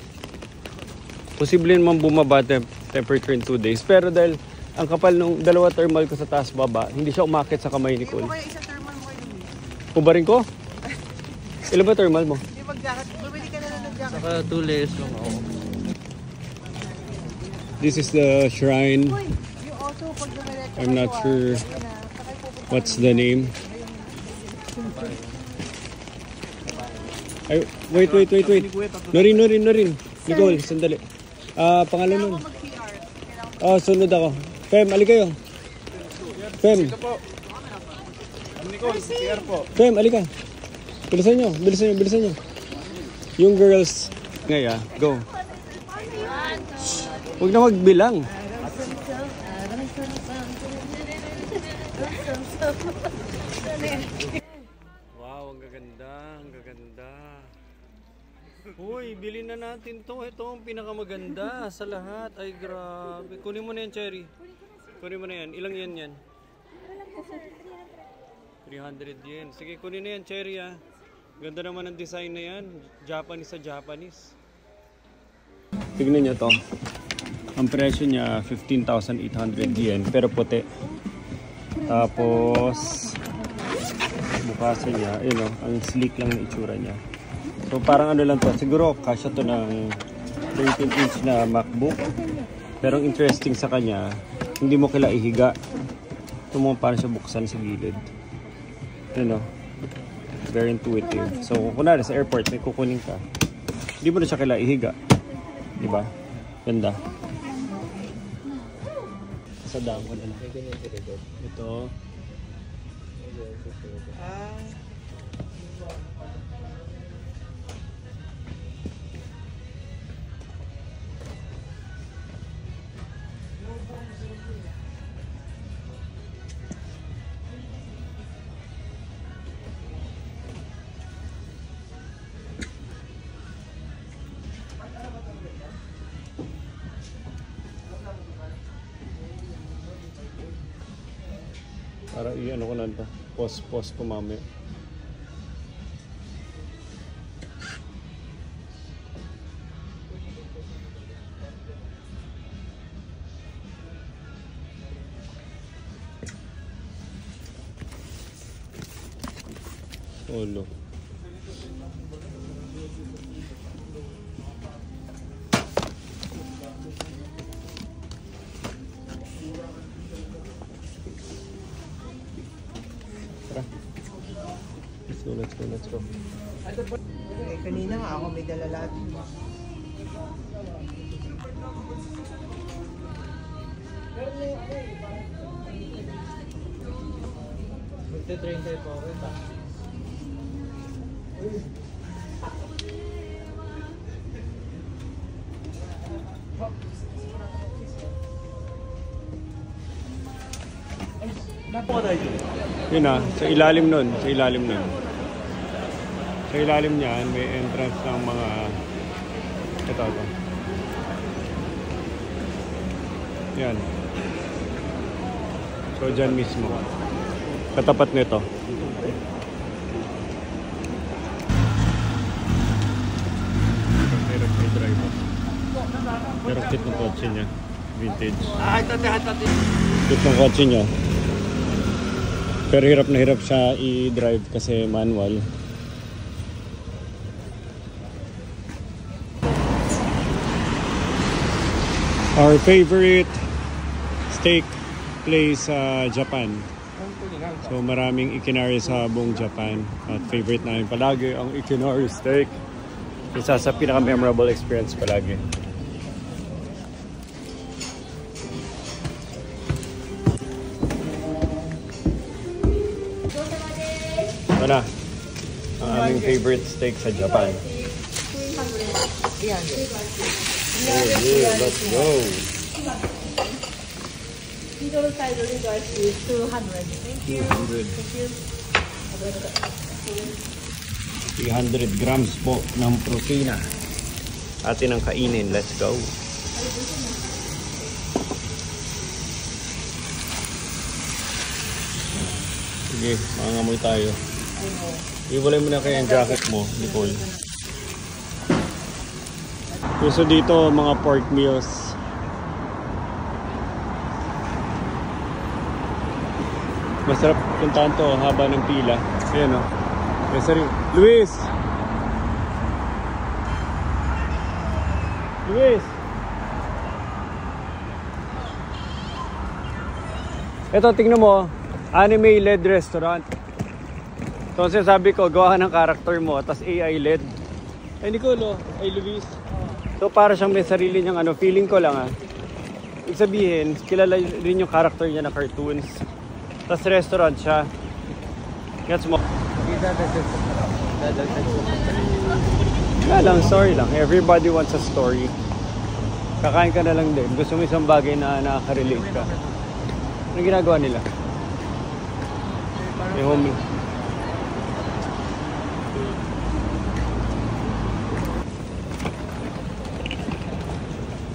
Posible naman bumaba temperature in 2 days. Pero dahil ang kapal ng dalawa thermal ko sa taas baba, hindi siya umakit sa kamay ni Cole. Kaya isang thermal mo kayo. Pubarin ko? Ilan ba thermal mo? Hindi mag-jacket. Bumili ka na lang ng jacket. Saka 2 layers lang ako. This is the shrine. Yung auto, pag dumiretso I'm not sure what's the name. Ay, wait. Norin. Nicole, sandali. Pangalan nun. Sunod ako. Fem, ali kayo. Fem. Fem, ali ka. Bilisan nyo. Yung girls. Ngaya, go. Huwag na magbilang. Wow, ang gaganda. Uy, bilhin na natin to. Ito ang pinakamaganda sa lahat. Ay, grabe. Kunin mo na yan, Cherry. Kunin mo na yan. Ilang yan? 300 yen. Sige, kunin na yan, Cherry, Ganda naman ang design na yan. Japanese sa Japanese. Tignan nyo to. Ang presyo niya, 15,800 yen. Pero puti. Tapos, bukasan niya. Ang sleek lang na itsura niya. So parang ano lang to, siguro kasya to ng 13-inch na MacBook. Pero ang interesting sa kanya, hindi mo kailangan ihiga. Ito mo parang siya buksan sa gilid. Very intuitive. So kung kunwari sa airport, may kukunin ka. Hindi mo na siya kailangan ihiga. Diba? Ganda. Sa damo na lang. Ito. Para i-ano ko lang to. Post ko mamaya. Olo. Let's go. Eh, kanina nga ako may dala lahat. Magte-train tayo po ako. Yun na, sa ilalim nun. Sa ilalim niyan, may entrance ng mga ito. Yan. So dyan mismo. Katapat nito. Pero kit ng kotse niya. Vintage. Kit ng kotse niya. Pero hirap na hirap siya i-drive kasi manual. Our favorite steak place sa Japan. So maraming Ikinari sa buong Japan. At favorite namin palagi ang Ikinari steak. Isa sa pinaka-memorable experience palagi. Ito na. Ang aming favorite steak sa Japan. Ayan. Oh yeah, let's go. Middle side guys is 200. Thank you. 300 grams po ng protina. Atin ang kainin. Let's go. Sige, mangangamoy tayo. Iwalay mo na kaya ang jacket mo, Nicole. Gusto dito mga pork meals. Masarap puntahan to haba ng pila. Ayan o. Yes, sorry. Luis! Luis! Ito, tingnan mo. Anime-led restaurant. So, sabi ko, gawa ng character mo, tas AI-led. Ay, Nicole, ay Luis. So, para siyang may sarili niyang feeling ko lang Ibig sabihin, kilala rin yung character niya na cartoons. Tas restaurant siya. Gets mo? Wala lang, story lang. Everybody wants a story. Kakain ka na lang din. Gusto mo isang bagay na nakaka-relate ka. Anong ginagawa nila? May home.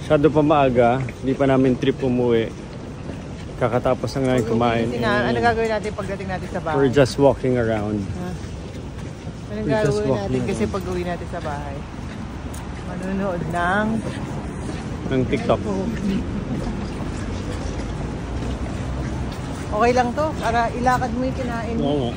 Masyado pa maaga, hindi pa namin trip umuwi. Kakatapos na nga kumain. Ano gagawin natin pagdating natin sa bahay? We're just walking around. Anong gagawin natin kasi pag uwi natin sa bahay? Manunood ng TikTok. Okay lang to, para ilakad mo yung kinain mo. Oo nga.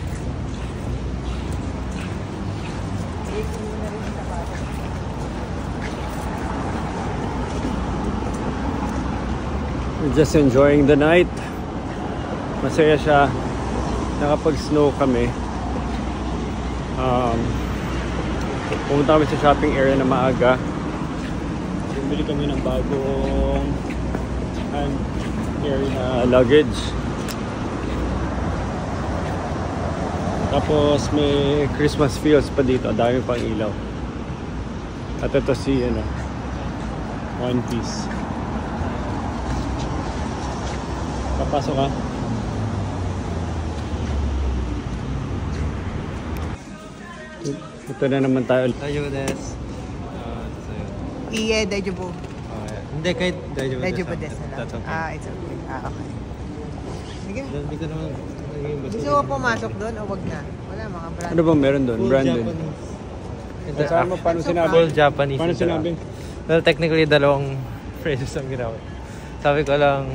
We're just enjoying the night. Masaya siya. Nakapag-snow kami. Pumunta kami sa shopping area na maaga. Bumili kami ng bagong hand carry na luggage. Tapos may Christmas feels pa dito. Dami pang ilaw. At ito si One Piece. Papasok ka. Ito na naman tayo. Daiju desu. Iye, daiju. Hindi, kahit daiju desu. Daiju desu na lang. That's okay. It's okay. Okay. Sige. Hindi ko naman Gusto mo pumasok doon o wag na? Wala, mga brand. Ano bang meron doon? Branded. Saan mo, paano sinabi? Full Japanese. Paano sinabi? Well, technically, dalawang phrases ang ginawa. Sabi ko lang,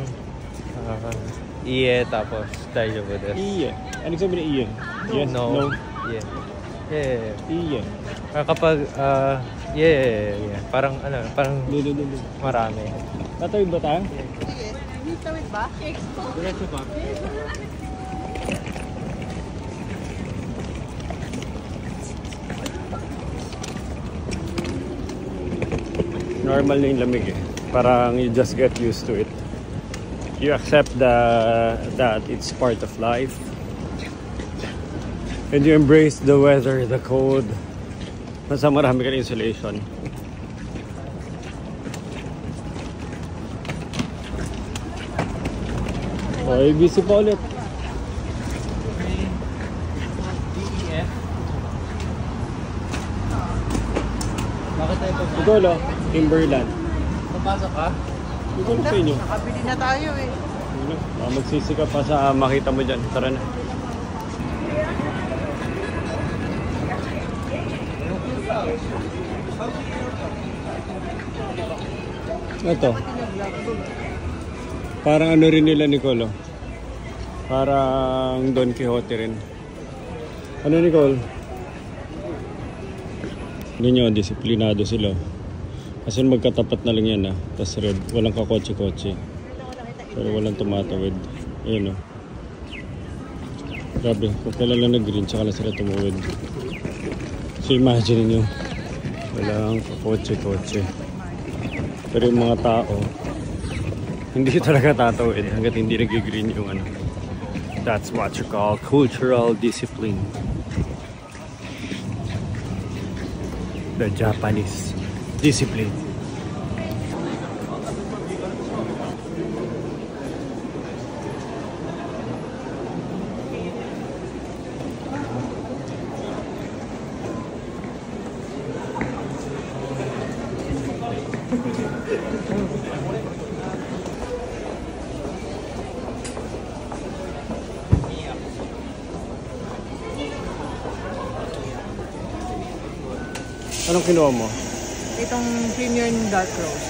iye, tapos daijoubu desu. Iye. Ano sabi ni iye? Yes, No. Iye. Yeah. Iye. Kapag, yeah. Parang, parang Dudu. marami. Tatawid ba tayo? Tawid ba? Diretso pa. Normal na yung lamig eh. Parang you just get used to it. You accept that it's part of life. And you embrace the weather, the cold. Basta marami ka na insulation. Okay, busy pa ulit. Bakit tayo pa? Ikaw lo, Timberland. Papasok ka? Ikaw sa inyo. Nakabili na tayo eh. Magsisi ka pa sa makita mo dyan. Tara na. Ito. Parang ano rin nila, Nicole. Parang Don Quixote rin. Ano, Nicole? Hindi nyo, disiplinado sila. Kasi magkatapat na lang yan ah. Tapos red, walang kakotse-kotse. Pero walang tumatawid. Ayun oh. Grabe, kung kailan lang nag-green, tsaka lang sila tumawid. So imagine nyo, walang kakotse-kotse. Pero yung mga tao, hindi talaga tatawid hanggat hindi nag-green yung ano. That's what you call cultural discipline. The Japanese discipline. Anong kinuha mo? Itong premium dark roast.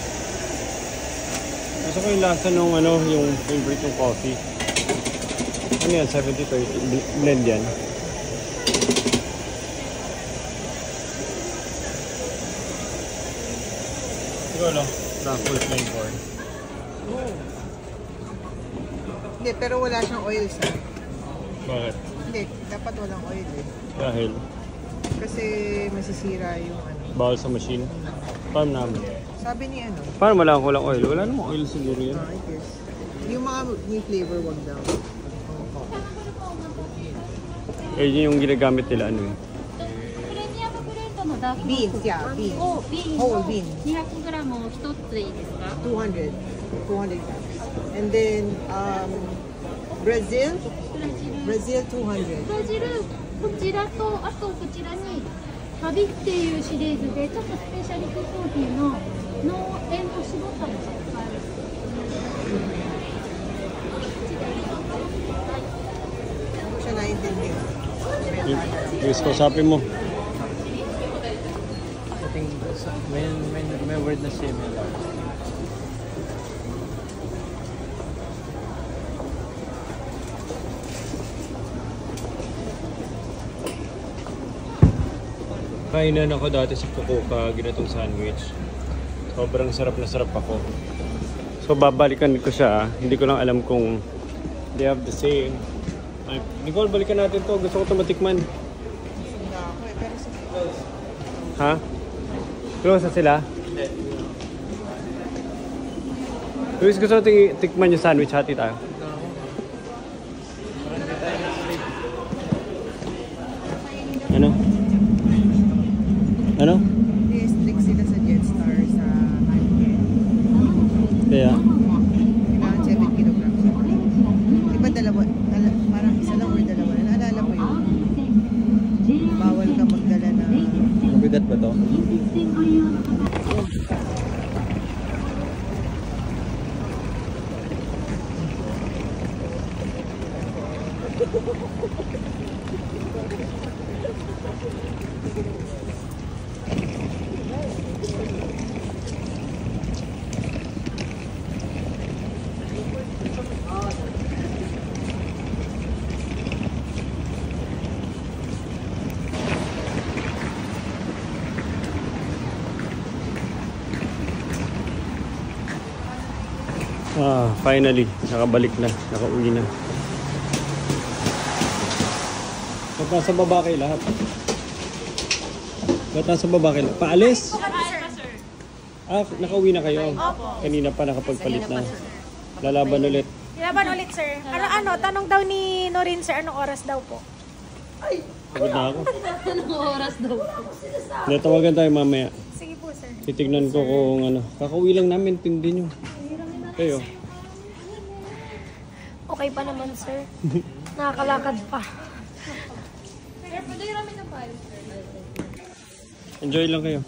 Gusto ko yung lasa nung ano, yung favorite yung coffee. Ano yan? 70-30 blend yan. Ito ano? Truffle flavor. Hindi, pero wala siyang oils ah. Bakit? Hindi, dapat walang oil eh. Dahil Kasi masisira yung ano. bawal sa machine. Farm namin. Sabi ni ano, Paano wala walang oil? Wala namang oil siguro yan. I guess. Yung mga new flavor wag daw. Eh, yun yung ginagamit nila ano eh. プレミアムブレンドのダーク Beans, yeah, beans. を瓶 Whole の bean. 200g を1つでいいですか？ 200 grams. And then, Brazil 200. ブラジル、こちらと、あとこちらに旅っていうシリーズでちょっとスペシャリティ商品の農園を絞ったものがある。Hindi ko siya naintindihan. Yes, kausapin mo. I think may word na similar. Kainan ako dati sa Fukuoka, ginatong sandwich. Sobrang sarap na sarap ako. So babalikan ko siya, hindi ko lang alam kung they have the same. Ay, Nicole, balikan natin to. Gusto ko ito matikman. Sunda ako eh, pero sa Ha? Close na sila? Luis, gusto ko tikman yung sandwich. Hati tayo. Ano? Ano? strict sila sa Jetstar sa Hanken. Kaya? Kailangan 7 kilograms. Diba dalawa, parang isa lang or dalawa. Naalala mo yun? Bawal ka magdala na... Mabigat ba to? Finally, nakabalik na, nakauwi na. Ba't nasa baba kayo lahat? Ba't nasa baba kayo? Paalis? Nakauwi na kayo? Kanina pa nakapagpalit na. Lalaban ulit. Lalaban ulit, sir. Tanong daw ni Norin, sir, anong oras daw po? Pagod na ako. Anong oras daw? Natawagan tayo mamaya. Sige po, sir. Titignan ko kung ano. Kakauwi lang namin, tindi nyo. Kayo? Okay pa naman, sir. Nakakalakad pa. Enjoy lang kayo.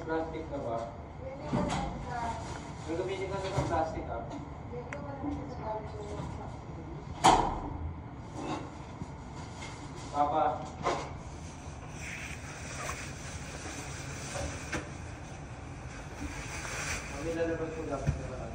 Plastic ka ba? Gagamitin ka ng plastic ah. Papa. Kami lalabas ko dapat na ba?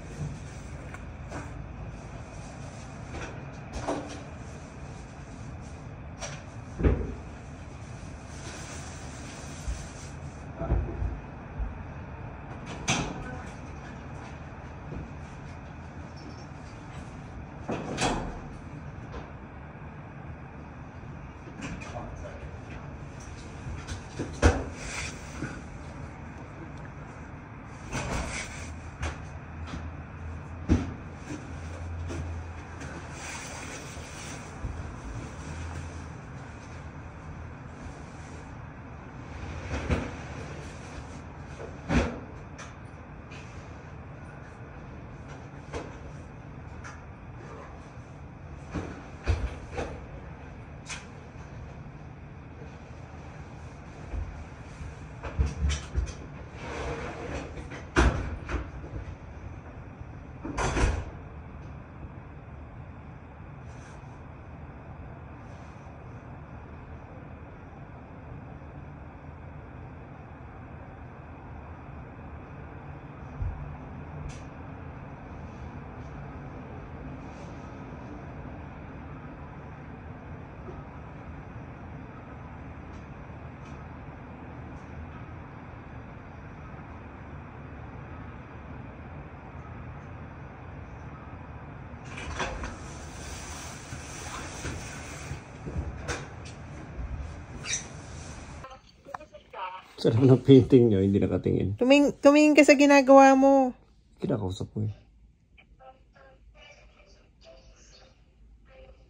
Sarap ng painting nyo, hindi nakatingin. Tumingin ka sa ginagawa mo. Kinakausap mo eh.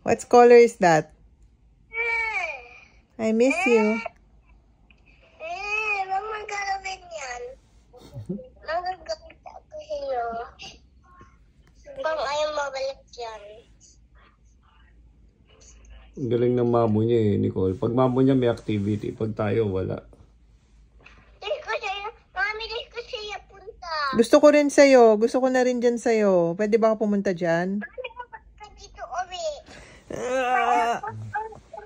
What color is that? I miss you. Mama gagawin yan. Magagawin ako sa'yo. Kung ayaw mabalik yan. Ang galing ng mamo niya eh, Nicole. Pag mamo niya may activity, pag tayo wala. Gusto ko rin sa'yo. Gusto ko na rin dyan sa'yo. Pwede ba ako pumunta dyan? Dito, Ori.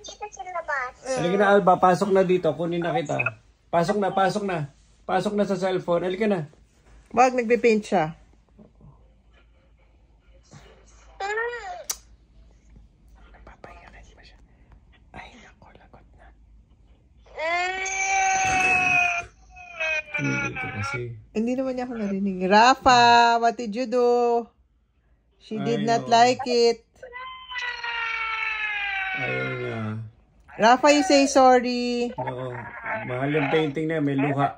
Dito sa labas. Halika na, Alba. Pasok na dito. Kunin na kita. Pasok na, pasok na. Pasok na sa cellphone. Halika na. Wag, nagbe-paint siya. Napapayakan ba siya? Ay, nako, lagot na. Dito kasi. Hindi naman niya ako narinig. Rafa, what did you do? She did not like it. Ayaw niya. Rafa, you say sorry. Oo. Mahal yung painting na yan, may luha.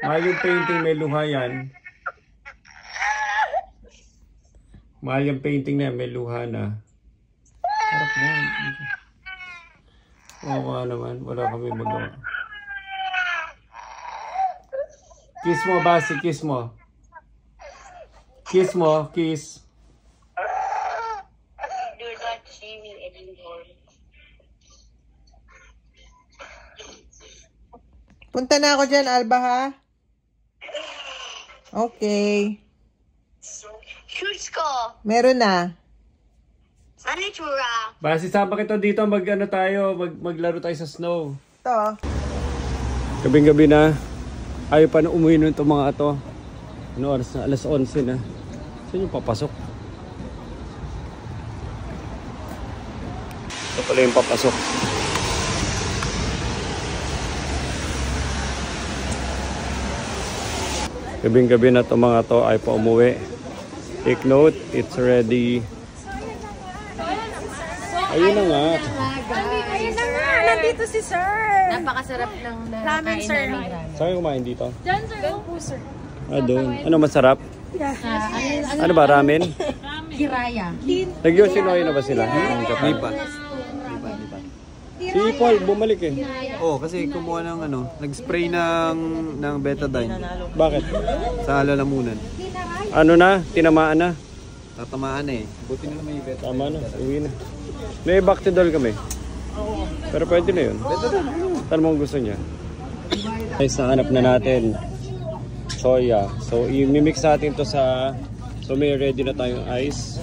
Mahal yung painting, may luha yan. Mahal yung painting na yan, may luha na. Harap na yan. Oo nga naman, wala kami magawa. Kiss mo, Basi, kiss mo. Kiss mo, kiss. Do not see me anymore. Punta na ako dyan, Alba, ha? Okay. Shoes ko. Meron na. Ano yung tsura? Basi, sama kita dito, maglaro tayo sa snow. Ito. Gabing-gabi na. Ayaw pa na umuwi nun itong mga ito. Ano oras na? Alas 11 na. Saan yung papasok? Ito pala yung papasok. Gabing-gabi na itong mga ito ay pa umuwi. Take note, it's ready. Ayun na nga. Ayun na nga, nandito si sir. Napakasarap ng Ramen, sir. Saan kayo kumain dito? Diyan, sir. Doon po, sir. Ah, doon. Ano masarap? Yeah. Ano ba, ramen? Hiraya. Nag-Yoshinoya na ba sila? Lipa. Si Paul, bumalik eh. Oh, kasi kumuha ng ano, nag-spray ng betadine. Bakit? Sa lalamunan. Ano na? Tinamaan na? Tatamaan eh. Buti na may betadine. Tama na, uwi na. May Bactidol kami. Pero pwede na yun. Saan mo gusto niya? Guys, nahanap na natin. Soya. So, i-mix natin to sa... So, may ready na tayong ice.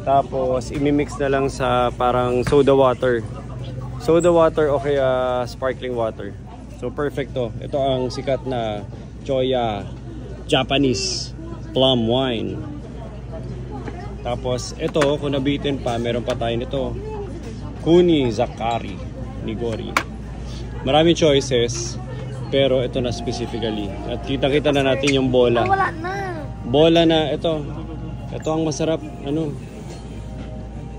Tapos, i-mix na lang sa parang soda water. Soda water o kaya sparkling water. So, perfect to. Ito ang sikat na Choya Japanese plum wine. Tapos, ito, kung nabitin pa, meron pa tayo nito. Kuni Zakari Nigori. Maraming choices, pero ito na specifically. At kita-kita na natin yung bola. Wala na. Bola na, ito. Ito ang masarap, ano?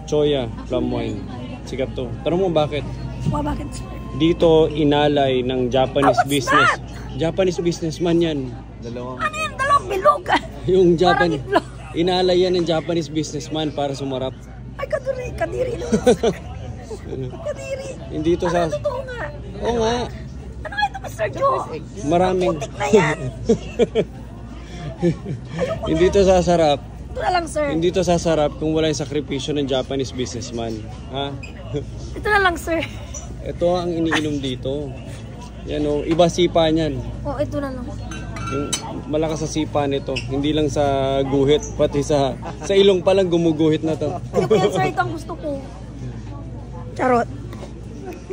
Choya, plum wine. Sikat to. Tanong mo bakit? Bakit, sir? Dito, inalay ng Japanese business. Japanese businessman yan. Dalawang... Ano yung dalawang bilog? Yung Japanese... Inalay yan ng Japanese businessman para sumarap. Ay, kadiri naman. Kadiri. Hindi to sa... Totoo nga. Oo nga. Ano nga ito, Mr. Joe? Maraming... Putik na yan. Hindi to sasarap. Ito na lang, sir. Hindi to sasarap kung wala yung sakripisyo ng Japanese businessman. Ha? Ito na lang, sir. Ito ang iniinom dito. Yan o, iba sipa niyan. Oh, ito na lang. Yung malakas sa sipa nito. Hindi lang sa guhit, pati sa ilong pa lang gumuguhit na to. Ito po yan, sir. Ito ang gusto ko. Charot.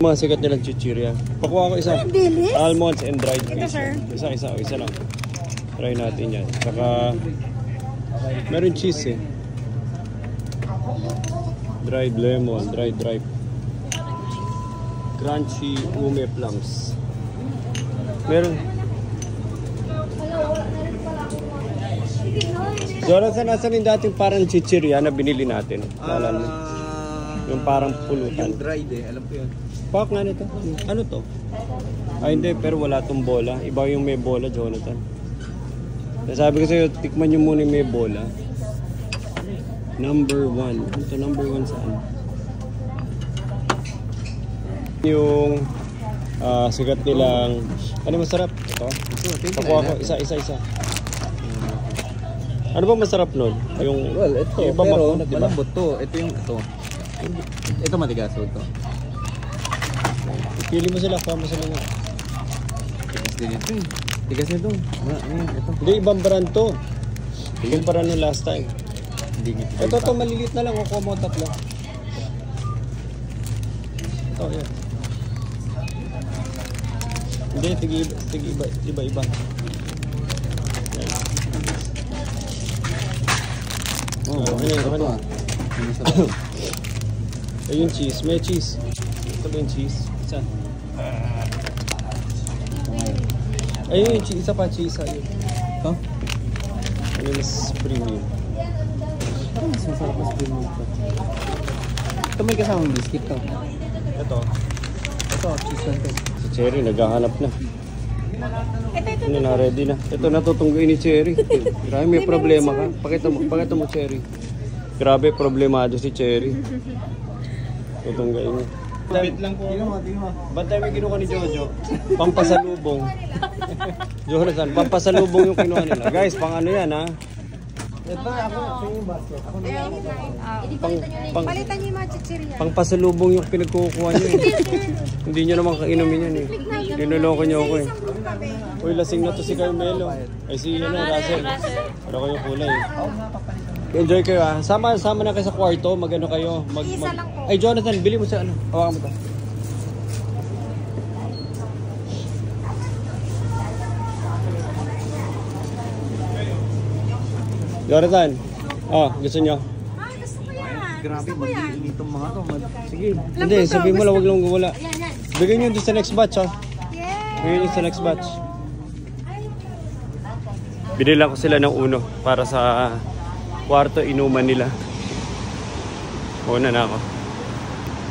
Mga sikat nilang chichirya. Pakuha ko isa. Bilis. Almonds and dried Ito, fish. sir. Isa lang. Try natin yan. Saka, meron cheese eh. Dried lemon, dried ripe. Crunchy ume plums. Meron. Jonathan, nasan yung dating parang chichirya na binili natin? Naalala mo? Yung parang pulutan. Yung dried eh, alam ko yun. Pak nga nito. Ano to? Ay hindi, pero wala tong bola. Iba yung may bola, Jonathan. Sabi ko sa'yo, tikman nyo muna yung may bola. Number 1. Ito, number 1 saan? Yung sikat nilang... Ano masarap? Ito? Pakuha ko. Isa. Ano ba masarap nun? Yung, well, ito. yung pero diba? malambot to. Ito yung ito. Ito matigas ito. Pili mo sila. Kuha mo sila nga. Tigas din ito eh. Tigas nito. Ito. Hindi, ibang brand to. Yung parang nung last time. Hindi. Ito, maliliit na lang. Kuha mo tatlo. Ito, yan. Hindi, iba-iba. Oh, ano. Ayun, cheese. May cheese. Ito ba yung cheese? Saan? Ayun yung cheese. Isa pa cheese. Ayun. Ito? Ayun, mas premium. Mas masarap mas premium ito. Ito may kasamang biscuit to. Ito, cheese lang to. si Cherry naghahanap na. Ano na, ready na. Ito natutunggoy ni Cherry. Grabe, may problema ka. Pakita mo Cherry. Grabe, problemado si Cherry. Tutunggain niya. Wait lang po. Bantay may kinuha ni Jojo. Pampasalubong. Jonathan, pampasalubong yung kinuha nila. Guys, pang ano yan ha? Ito, ako yung basket. Ako Palitan niyo yung mga chichirya. Pangpasalubong yung pinagkukuha niyo. Hindi niyo naman kainumin yan eh. Dinuloko niyo ako eh. Uy, lasing na to si Carmelo. Ay si Russell. Pero kayo kulay. Enjoy kayo ah. Sama na kayo sa kwarto. Mag-ano kayo. Ay Jonathan, bili mo sa ano. Hawakan mo to. Jonathan. Oh, gusto nyo? Gusto ko yan. Grabe, mag-iinit itong mga to. Sige. Hindi, sabihin mo lang, wag lang gumula. Bigyan nyo doon sa next batch ha. Bigyan nyo sa next batch. Binila ko sila ng uno para sa kwarto inuman nila. Una na ako.